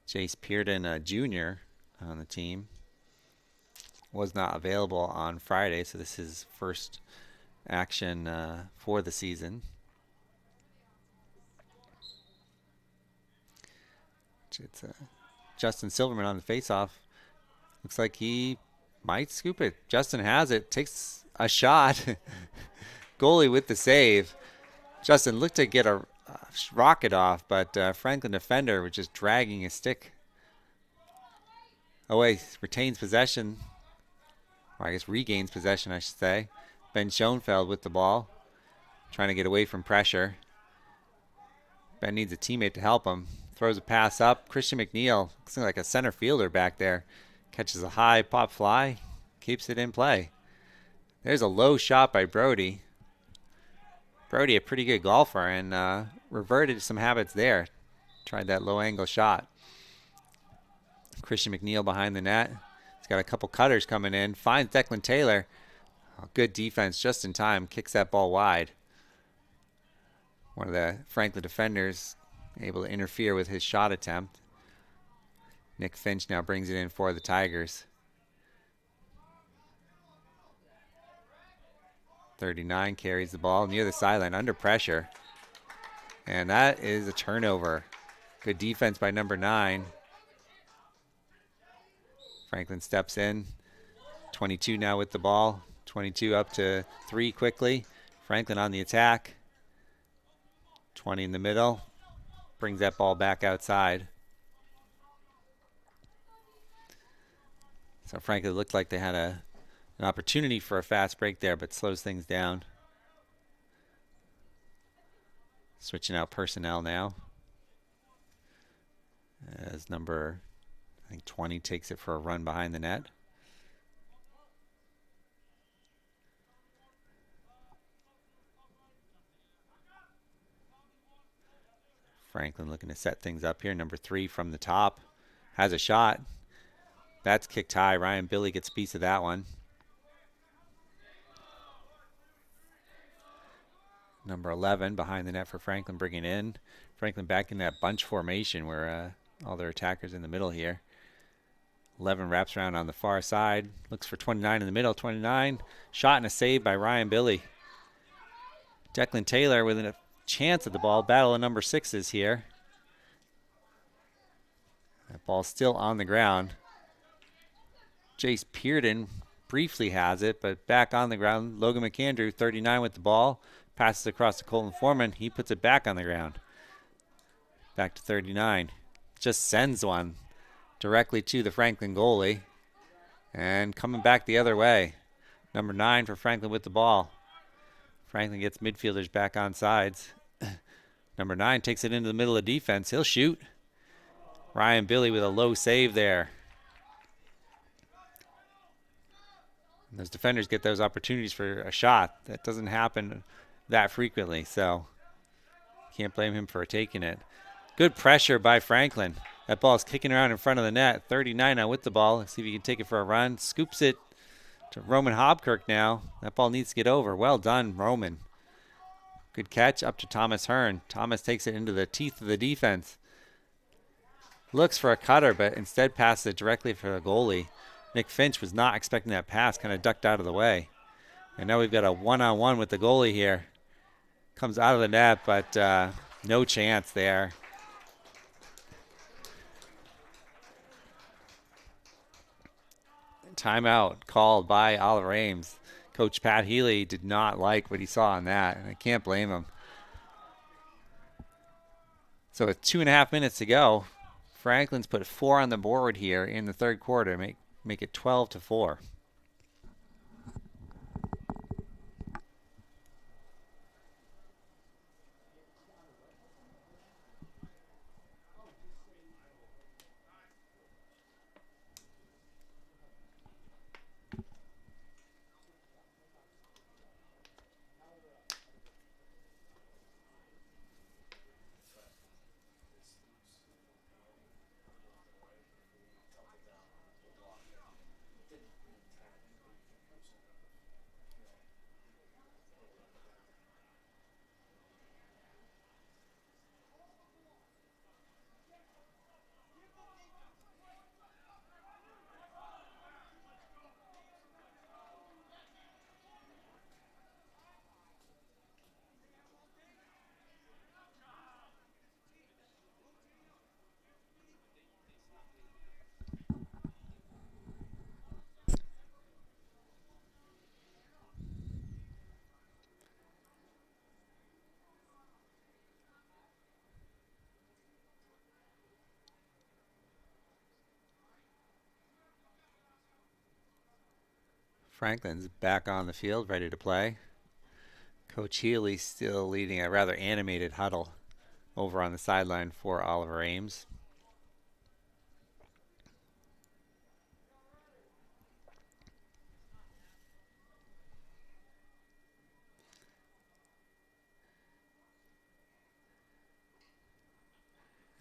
Jace Pearden, a junior on the team, was not available on Friday, so this is his first action for the season. It's Justin Silverman on the faceoff. Looks like he might scoop it. Justin has it, takes a shot. Goalie with the save. Justin looked to get a rocket off, but Franklin defender was just dragging his stick away. Retains possession, or I guess regains possession, I should say. Ben Schoenfeld with the ball, trying to get away from pressure. Ben needs a teammate to help him. Throws a pass up. Christian McNeil, looks like a center fielder back there. Catches a high pop fly, keeps it in play. There's a low shot by Brody. Brody, a pretty good golfer, and reverted some habits there. Tried that low angle shot. Christian McNeil behind the net. He's got a couple cutters coming in. Finds Declan Taylor. Oh, good defense just in time. Kicks that ball wide. One of the Franklin defenders able to interfere with his shot attempt. Nick Finch now brings it in for the Tigers. 39 carries the ball near the sideline under pressure. And that is a turnover. Good defense by number 9. Franklin steps in. 22 now with the ball. 22 up to 3 quickly. Franklin on the attack. 20 in the middle. Brings that ball back outside. So Franklin looked like they had an opportunity for a fast break there, but slows things down. Switching out personnel now. As number, I think 20 takes it for a run behind the net. Franklin looking to set things up here. Number 3 from the top. Has a shot. That's kicked high. Ryan Billy gets a piece of that one. Number 11 behind the net for Franklin, bringing in. Franklin back in that bunch formation where all their attackers in the middle here. 11 wraps around on the far side. Looks for 29 in the middle. 29. Shot and a save by Ryan Billy. Declan Taylor with a chance at the ball. Battle of number 6s here. That ball's still on the ground. Jace Pearden briefly has it, but back on the ground. Logan McAndrew, 39 with the ball. Passes across to Colton Foreman. He puts it back on the ground. Back to 39. Just sends one directly to the Franklin goalie. And coming back the other way. Number 9 for Franklin with the ball. Franklin gets midfielders back on sides. Number 9 takes it into the middle of defense. He'll shoot. Ryan Billy with a low save there. And those defenders get those opportunities for a shot. That doesn't happen that frequently, so can't blame him for taking it. Good pressure by Franklin. That ball's kicking around in front of the net. 39 now with the ball. Let's see if he can take it for a run. Scoops it to Roman Hobkirk now. That ball needs to get over. Well done, Roman. Good catch up to Thomas Hearn. Thomas takes it into the teeth of the defense. Looks for a cutter, but instead passes it directly for the goalie. Nick Finch was not expecting that pass, kind of ducked out of the way. And now we've got a one-on-one with the goalie here. Comes out of the net, but no chance there. Timeout called by Oliver Ames. Coach Pat Healy did not like what he saw on that, and I can't blame him. So with 2.5 minutes to go, Franklin's put 4 on the board here in the third quarter, make it 12-4. Franklin's back on the field, ready to play. Coach Healy still leading a rather animated huddle over on the sideline for Oliver Ames.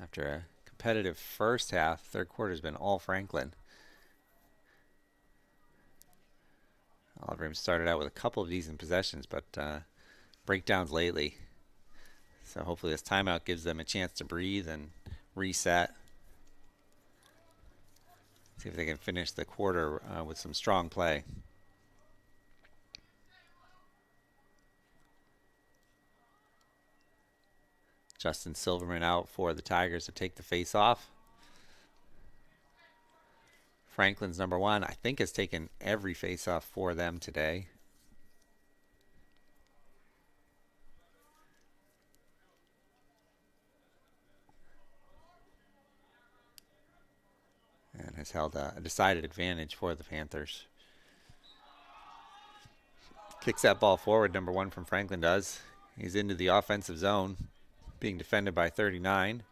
After a competitive first half, third quarter has been all Franklin. Oliver Ames started out with a couple of decent possessions, but breakdowns lately. So hopefully this timeout gives them a chance to breathe and reset. See if they can finish the quarter with some strong play. Justin Silverman out for the Tigers to take the face off. Franklin's number one, I think, has taken every face off for them today. And has held a decided advantage for the Panthers. Kicks that ball forward, number one from Franklin does. He's into the offensive zone, being defended by 39.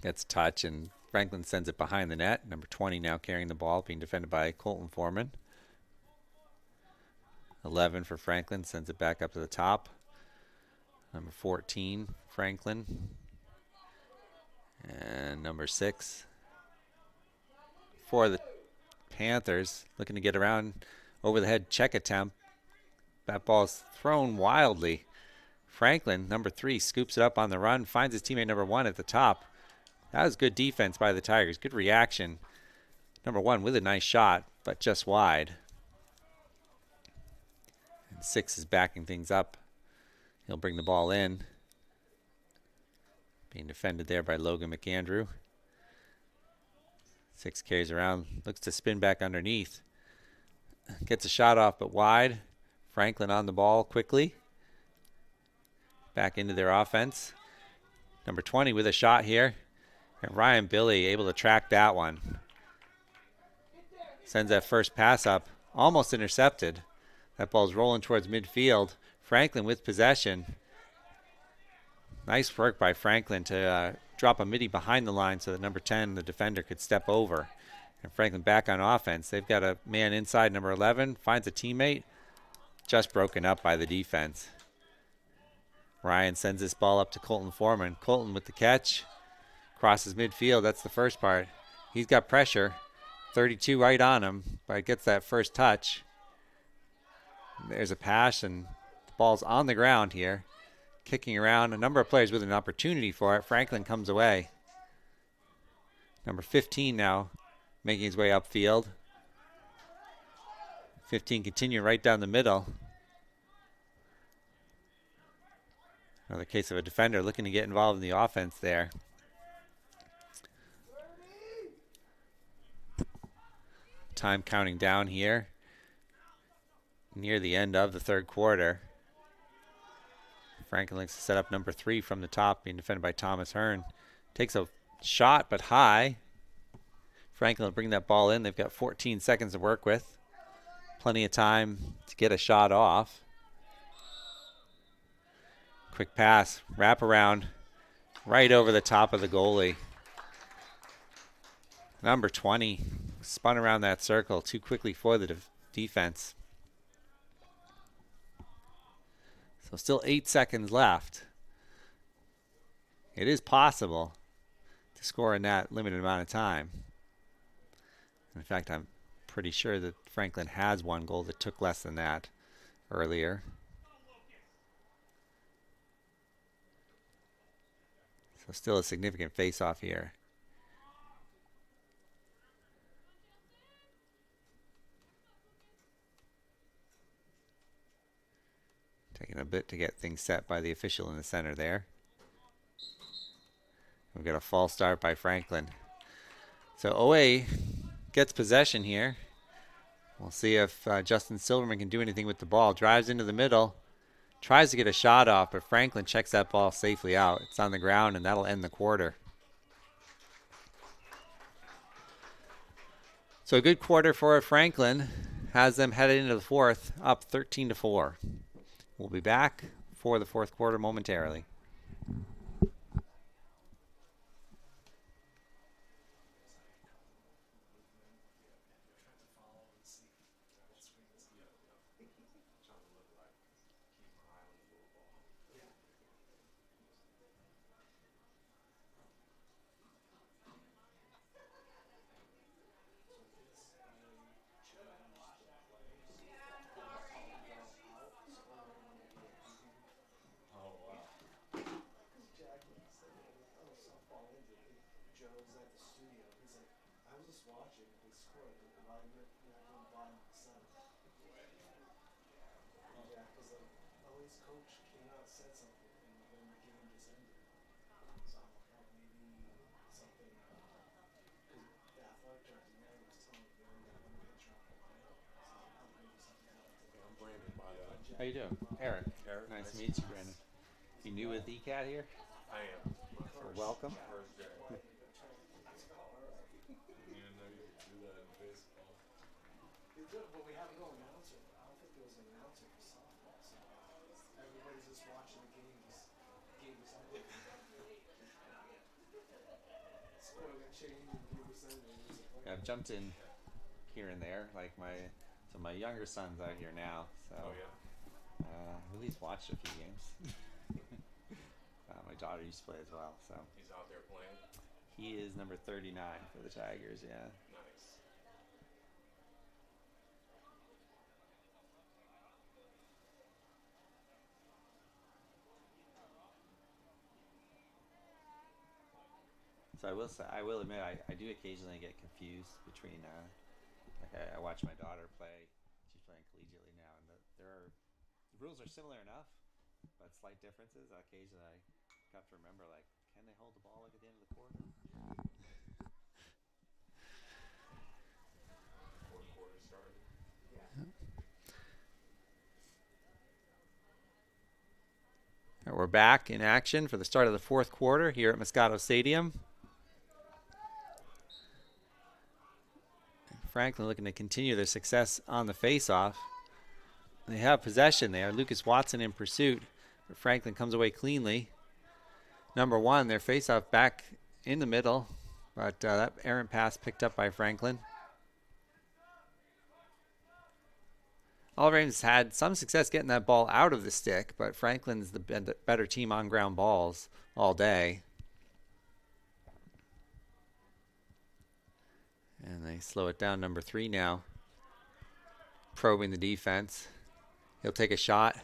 Gets a touch, and Franklin sends it behind the net. Number 20 now carrying the ball, being defended by Colton Foreman. 11 for Franklin, sends it back up to the top. Number 14, Franklin. And number 6 for the Panthers, looking to get around over the head check attempt. That ball's thrown wildly. Franklin, number 3, scoops it up on the run, finds his teammate number 1 at the top. That was good defense by the Tigers. Good reaction. Number 1 with a nice shot, but just wide. And 6 is backing things up. He'll bring the ball in. Being defended there by Logan McAndrew. 6 carries around, looks to spin back underneath. Gets a shot off, but wide. Franklin on the ball quickly. Back into their offense. Number 20 with a shot here. And Ryan Billy able to track that one. Sends that first pass up. Almost intercepted. That ball's rolling towards midfield. Franklin with possession. Nice work by Franklin to drop a midi behind the line so that number 10, the defender, could step over. And Franklin back on offense. They've got a man inside, number 11. Finds a teammate. Just broken up by the defense. Ryan sends this ball up to Colton Foreman. Colton with the catch. Crosses midfield. That's the first part. He's got pressure. 32 right on him, but gets that first touch. There's a pass, and the ball's on the ground here. Kicking around. A number of players with an opportunity for it. Franklin comes away. Number 15 now making his way upfield. 15 continue right down the middle. Another case of a defender looking to get involved in the offense there. Time counting down here. Near the end of the third quarter. Franklin looks to set up number 3 from the top, being defended by Thomas Hearn. Takes a shot, but high. Franklin will bring that ball in. They've got 14 seconds to work with. Plenty of time to get a shot off. Quick pass, wrap around, right over the top of the goalie. Number 20 spun around that circle too quickly for the defense. So still 8 seconds left. It is possible to score in that limited amount of time. In fact, I'm pretty sure that Franklin has one goal that took less than that earlier. So still a significant face-off here. Taking a bit to get things set by the official in the center there. We've got a false start by Franklin. So OA gets possession here. We'll see if Justin Silverman can do anything with the ball. Drives into the middle. Tries to get a shot off, but Franklin checks that ball safely out. It's on the ground, and that'll end the quarter. So a good quarter for Franklin has them headed into the fourth, up 13-4. We'll be back for the fourth quarter momentarily. How you doing? Eric. Eric, Nice to meet you, Brandon. You new with ECAT here? I am. Welcome. First day. You didn't know you could do that in baseball. Well, we have no announcer. I don't think there was an announcer for softball, so everybody's just watching the games. Score got changed and game was ended. I've jumped in here and there, like my younger son's out here now, so Oh yeah. at least watched a few games. My daughter used to play as well, so He's out there playing. he is number 39 for the Tigers. Yeah. Nice. So I will admit, I do occasionally get confused between, like I watch my daughter play. She's playing collegiately now, and the rules are similar enough, but slight differences. Occasionally I have to remember, like, can they hold the ball like at the end of the quarter? Fourth quarter started. All right, we're back in action for the start of the fourth quarter here at Muscato Stadium. Franklin looking to continue their success on the face-off. They have possession there. Lucas Watson in pursuit, but Franklin comes away cleanly. Number one, their face-off back in the middle, but that errant pass picked up by Franklin. Oliver Ames had some success getting that ball out of the stick, but Franklin's the better team on ground balls all day. And they slow it down. Number three now, probing the defense. He'll take a shot.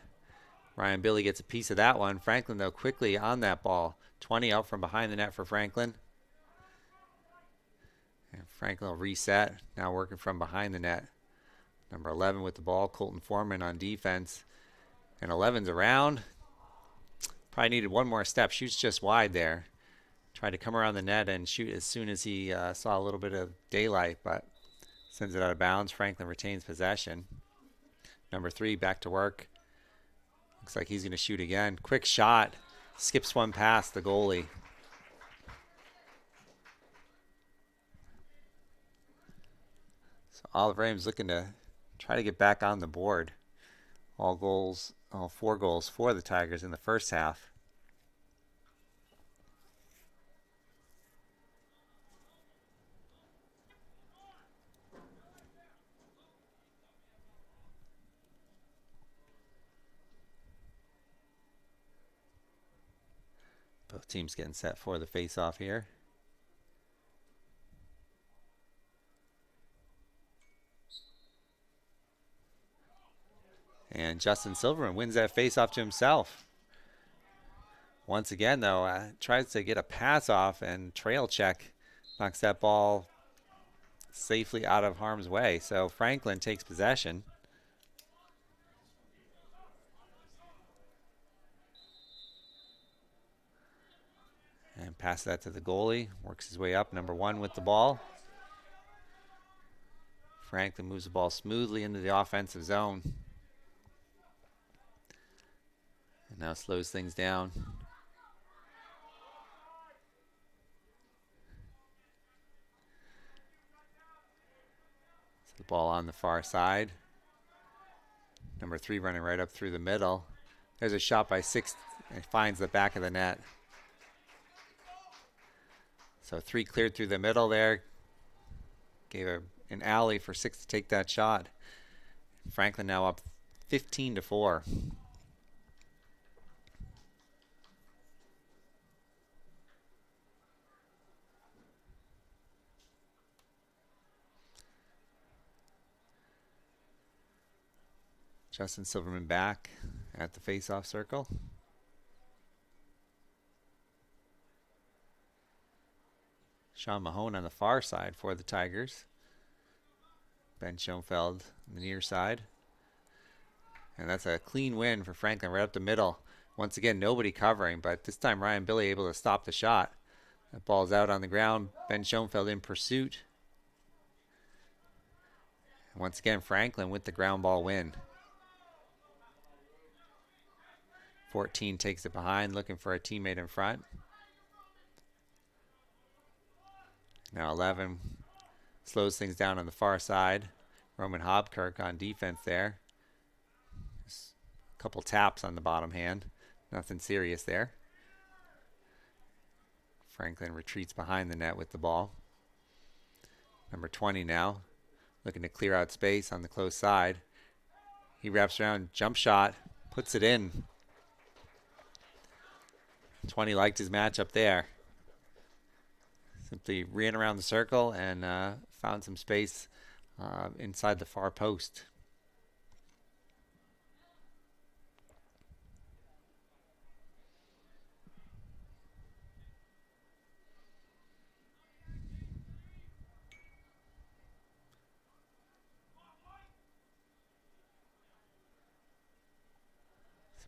Ryan Billy gets a piece of that one. Franklin, though, quickly on that ball. 20 out from behind the net for Franklin. And Franklin will reset. Now working from behind the net. Number 11 with the ball. Colton Foreman on defense. And 11's around. Probably needed one more step. Shoots just wide there. Tried to come around the net and shoot as soon as he saw a little bit of daylight, but sends it out of bounds. Franklin retains possession. Number three back to work. Looks like he's going to shoot again. Quick shot. Skips one past the goalie. So Oliver Ames looking to try to get back on the board. All 4 goals for the Tigers in the first half. Both teams getting set for the face-off here. And Justin Silverman wins that face-off to himself. Once again, though, tries to get a pass off and trail check. Knocks that ball safely out of harm's way. So Franklin takes possession. And pass that to the goalie. Works his way up. Number one with the ball. Franklin moves the ball smoothly into the offensive zone. And now slows things down. ball on the far side. Number 3 running right up through the middle. There's a shot by 6. It finds the back of the net. So 3 cleared through the middle there. Gave an alley for 6 to take that shot. Franklin now up 15-4. Justin Silverman back at the face-off circle. Sean Mahone on the far side for the Tigers. Ben Schoenfeld on the near side. And that's a clean win for Franklin right up the middle. Once again, nobody covering, but this time Ryan Billy able to stop the shot. That ball's out on the ground. Ben Schoenfeld in pursuit. And once again, Franklin with the ground ball win. 14 takes it behind, looking for a teammate in front. Now 11 slows things down on the far side. Roman Hobkirk on defense there. Just a couple taps on the bottom hand. Nothing serious there. Franklin retreats behind the net with the ball. Number 20 now, looking to clear out space on the close side. He wraps around, jump shot, puts it in. 20 liked his matchup there. Simply ran around the circle and found some space inside the far post.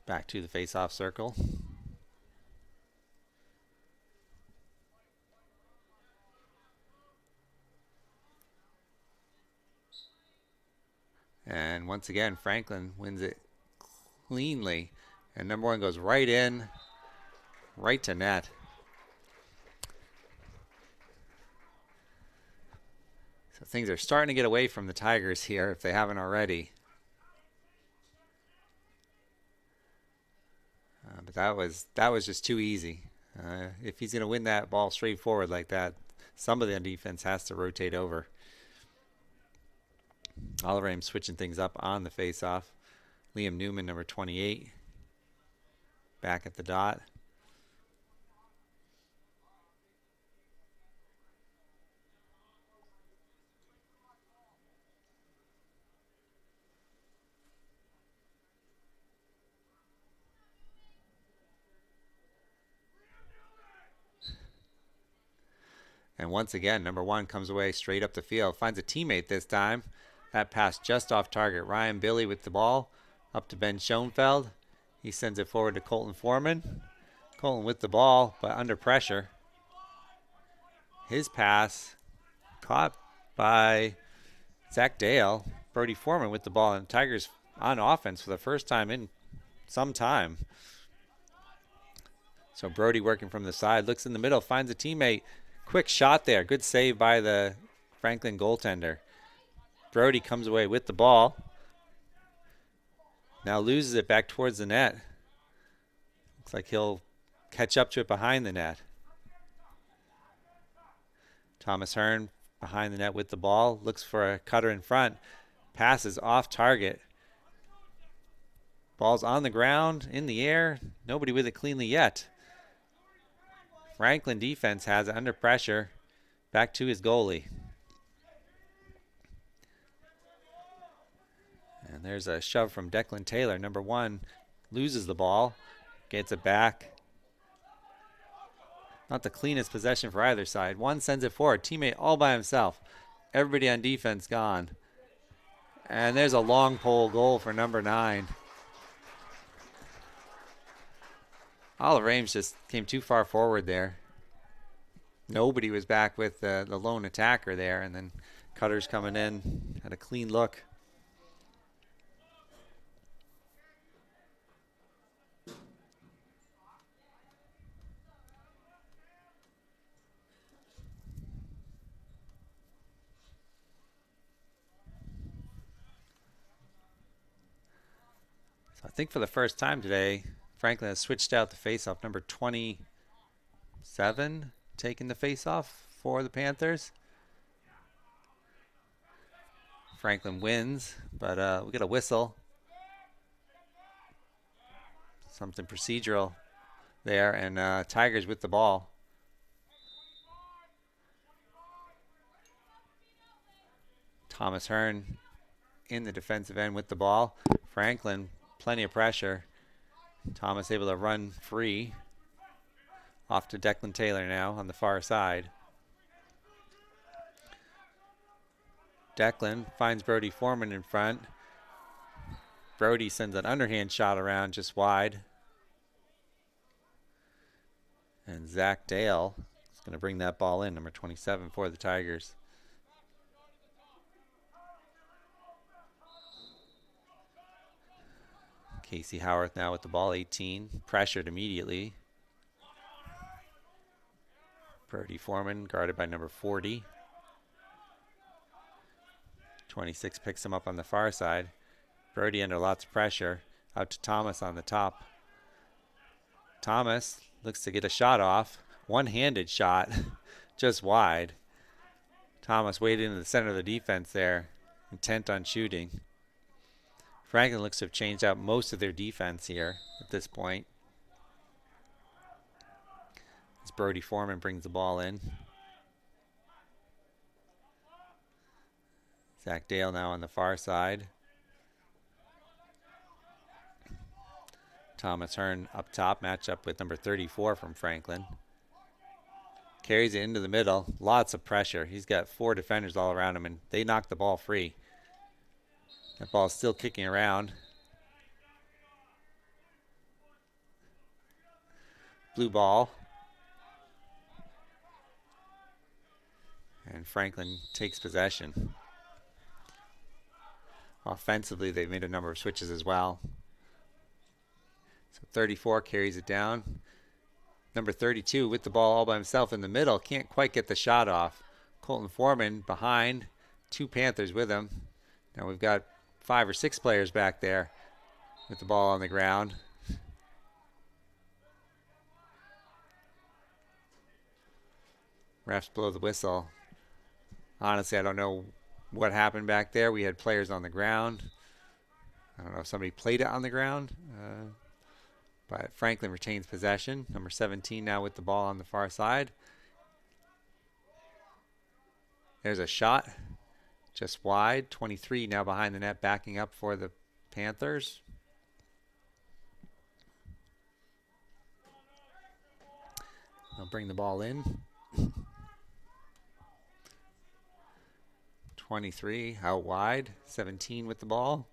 Back to the face-off circle. And once again, Franklin wins it cleanly. And number 1 goes right in, right to net. So things are starting to get away from the Tigers here if they haven't already. But that was just too easy. If he's going to win that ball straight forward like that, somebody on defense has to rotate over. Oliver Ames switching things up on the face-off. Liam Newman, number 28, back at the dot. And once again, number 1 comes away straight up the field. Finds a teammate this time. That pass just off target. Ryan Billy with the ball. Up to Ben Schoenfeld. He sends it forward to Colton Foreman. Colton with the ball, but under pressure. His pass caught by Zach Dale. Brody Foreman with the ball. And Tigers on offense for the first time in some time. So Brody working from the side. Looks in the middle. Finds a teammate. Quick shot there. Good save by the Franklin goaltender. Brody comes away with the ball. Now loses it back towards the net. Looks like he'll catch up to it behind the net. Thomas Hearn behind the net with the ball. Looks for a cutter in front. Passes off target. Ball's on the ground, in the air. Nobody with it cleanly yet. Franklin defense has it under pressure. Back to his goalie. And there's a shove from Declan Taylor. Number 1 loses the ball. Gets it back. Not the cleanest possession for either side. 1 sends it forward. Teammate all by himself. Everybody on defense gone. And there's a long pole goal for number 9. Oliver Ames just came too far forward there. Nobody was back with the lone attacker there. And then Cutter's coming in. Had a clean look. I think for the first time today, Franklin has switched out the faceoff. Number 27 taking the faceoff for the Panthers. Franklin wins, but we get a whistle. Something procedural there, and Tigers with the ball. Thomas Hearn in the defensive end with the ball. Franklin, plenty of pressure. Thomas able to run free. Off to Declan Taylor now on the far side. Declan finds Brody Foreman in front. Brody sends an underhand shot around just wide. And Zach Dale is going to bring that ball in, number 27 for the Tigers. Casey Howarth now with the ball, 18. Pressured immediately. Brody Foreman guarded by number 40. 26 picks him up on the far side. Brody under lots of pressure. Out to Thomas on the top. Thomas looks to get a shot off. One-handed shot, just wide. Thomas waded into the center of the defense there, intent on shooting. Franklin looks to have changed out most of their defense here at this point. As Brody Foreman brings the ball in. Zach Dale now on the far side. Thomas Hearn up top, match up with number 34 from Franklin. Carries it into the middle, lots of pressure. He's got 4 defenders all around him, and they knock the ball free. That ball's still kicking around. Blue ball. And Franklin takes possession. Offensively, they've made a number of switches as well. So 34 carries it down. Number 32 with the ball all by himself in the middle. Can't quite get the shot off. Colton Foreman behind. 2 Panthers with him. Now we've got 5 or 6 players back there with the ball on the ground. Refs blow the whistle. Honestly, I don't know what happened back there. We had players on the ground. I don't know if somebody played it on the ground. But Franklin retains possession. Number 17 now with the ball on the far side. There's a shot. Just wide. 23 now behind the net, backing up for the Panthers. They'll bring the ball in. 23 out wide. 17 with the ball.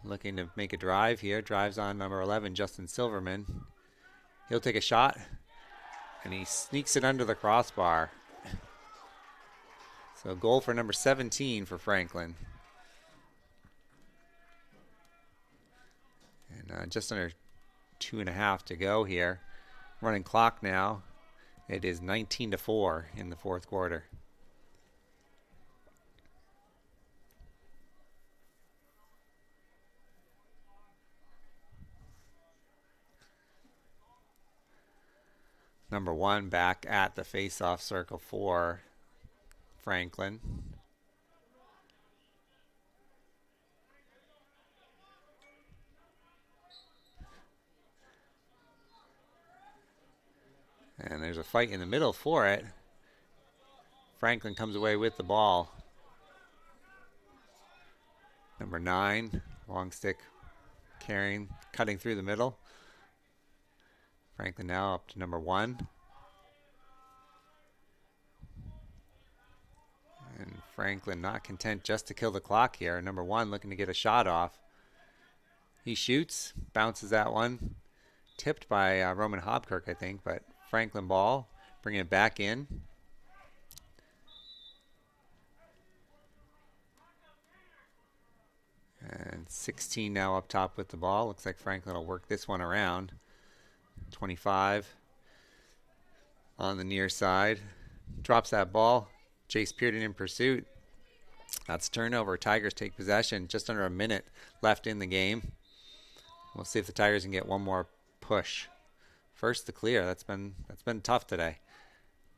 Looking to make a drive here. Drives on number 11, Justin Silverman. He'll take a shot, and he sneaks it under the crossbar. So goal for number 17 for Franklin. And just under 2.5 to go here. Running clock now. It is 19-4 in the 4th quarter. Number 1 back at the face-off circle for Franklin. And there's a fight in the middle for it. Franklin comes away with the ball. Number 9, long stick carrying, cutting through the middle. Franklin now up to number 1. And Franklin not content just to kill the clock here. Number 1 looking to get a shot off. He shoots, bounces that one. Tipped by Roman Hobkirk, I think, but Franklin ball, bringing it back in. And 16 now up top with the ball. Looks like Franklin will work this one around. 25 on the near side. Drops that ball. Jace Pearden in pursuit. That's a turnover. Tigers take possession. Just under a minute left in the game. We'll see if the Tigers can get one more push. First to clear. That's been tough today.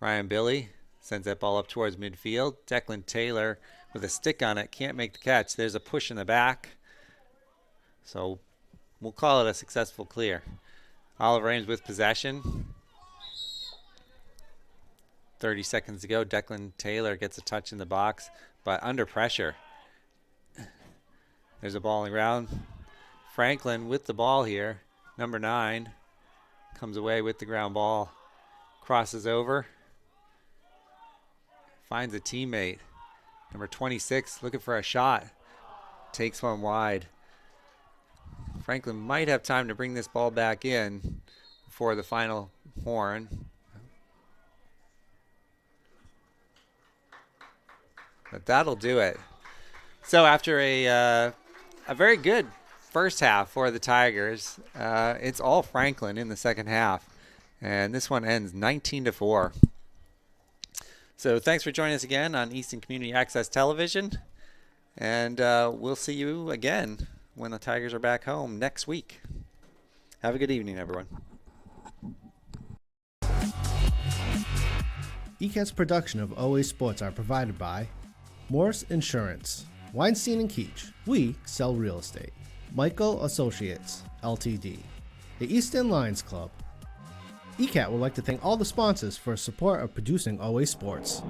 Ryan Billy sends that ball up towards midfield. Declan Taylor with a stick on it can't make the catch. There's a push in the back. So we'll call it a successful clear. Oliver Ames with possession. 30 seconds to go. Declan Taylor gets a touch in the box, but under pressure. There's a ball on the ground. Franklin with the ball here. Number 9 comes away with the ground ball. Crosses over. Finds a teammate. Number 26 looking for a shot. Takes one wide. Franklin might have time to bring this ball back in before the final horn. But that'll do it. So after a very good first half for the Tigers, it's all Franklin in the second half. And this one ends 19-4. So thanks for joining us again on Easton Community Access Television. And we'll see you again when the Tigers are back home next week. Have a good evening, everyone. ECAT's production of OA Sports are provided by Morse Insurance, Weinstein and Keach, we sell real estate, Michael Associates, LTD, the Easton Lions Club. ECAT would like to thank all the sponsors for support of producing OA Sports.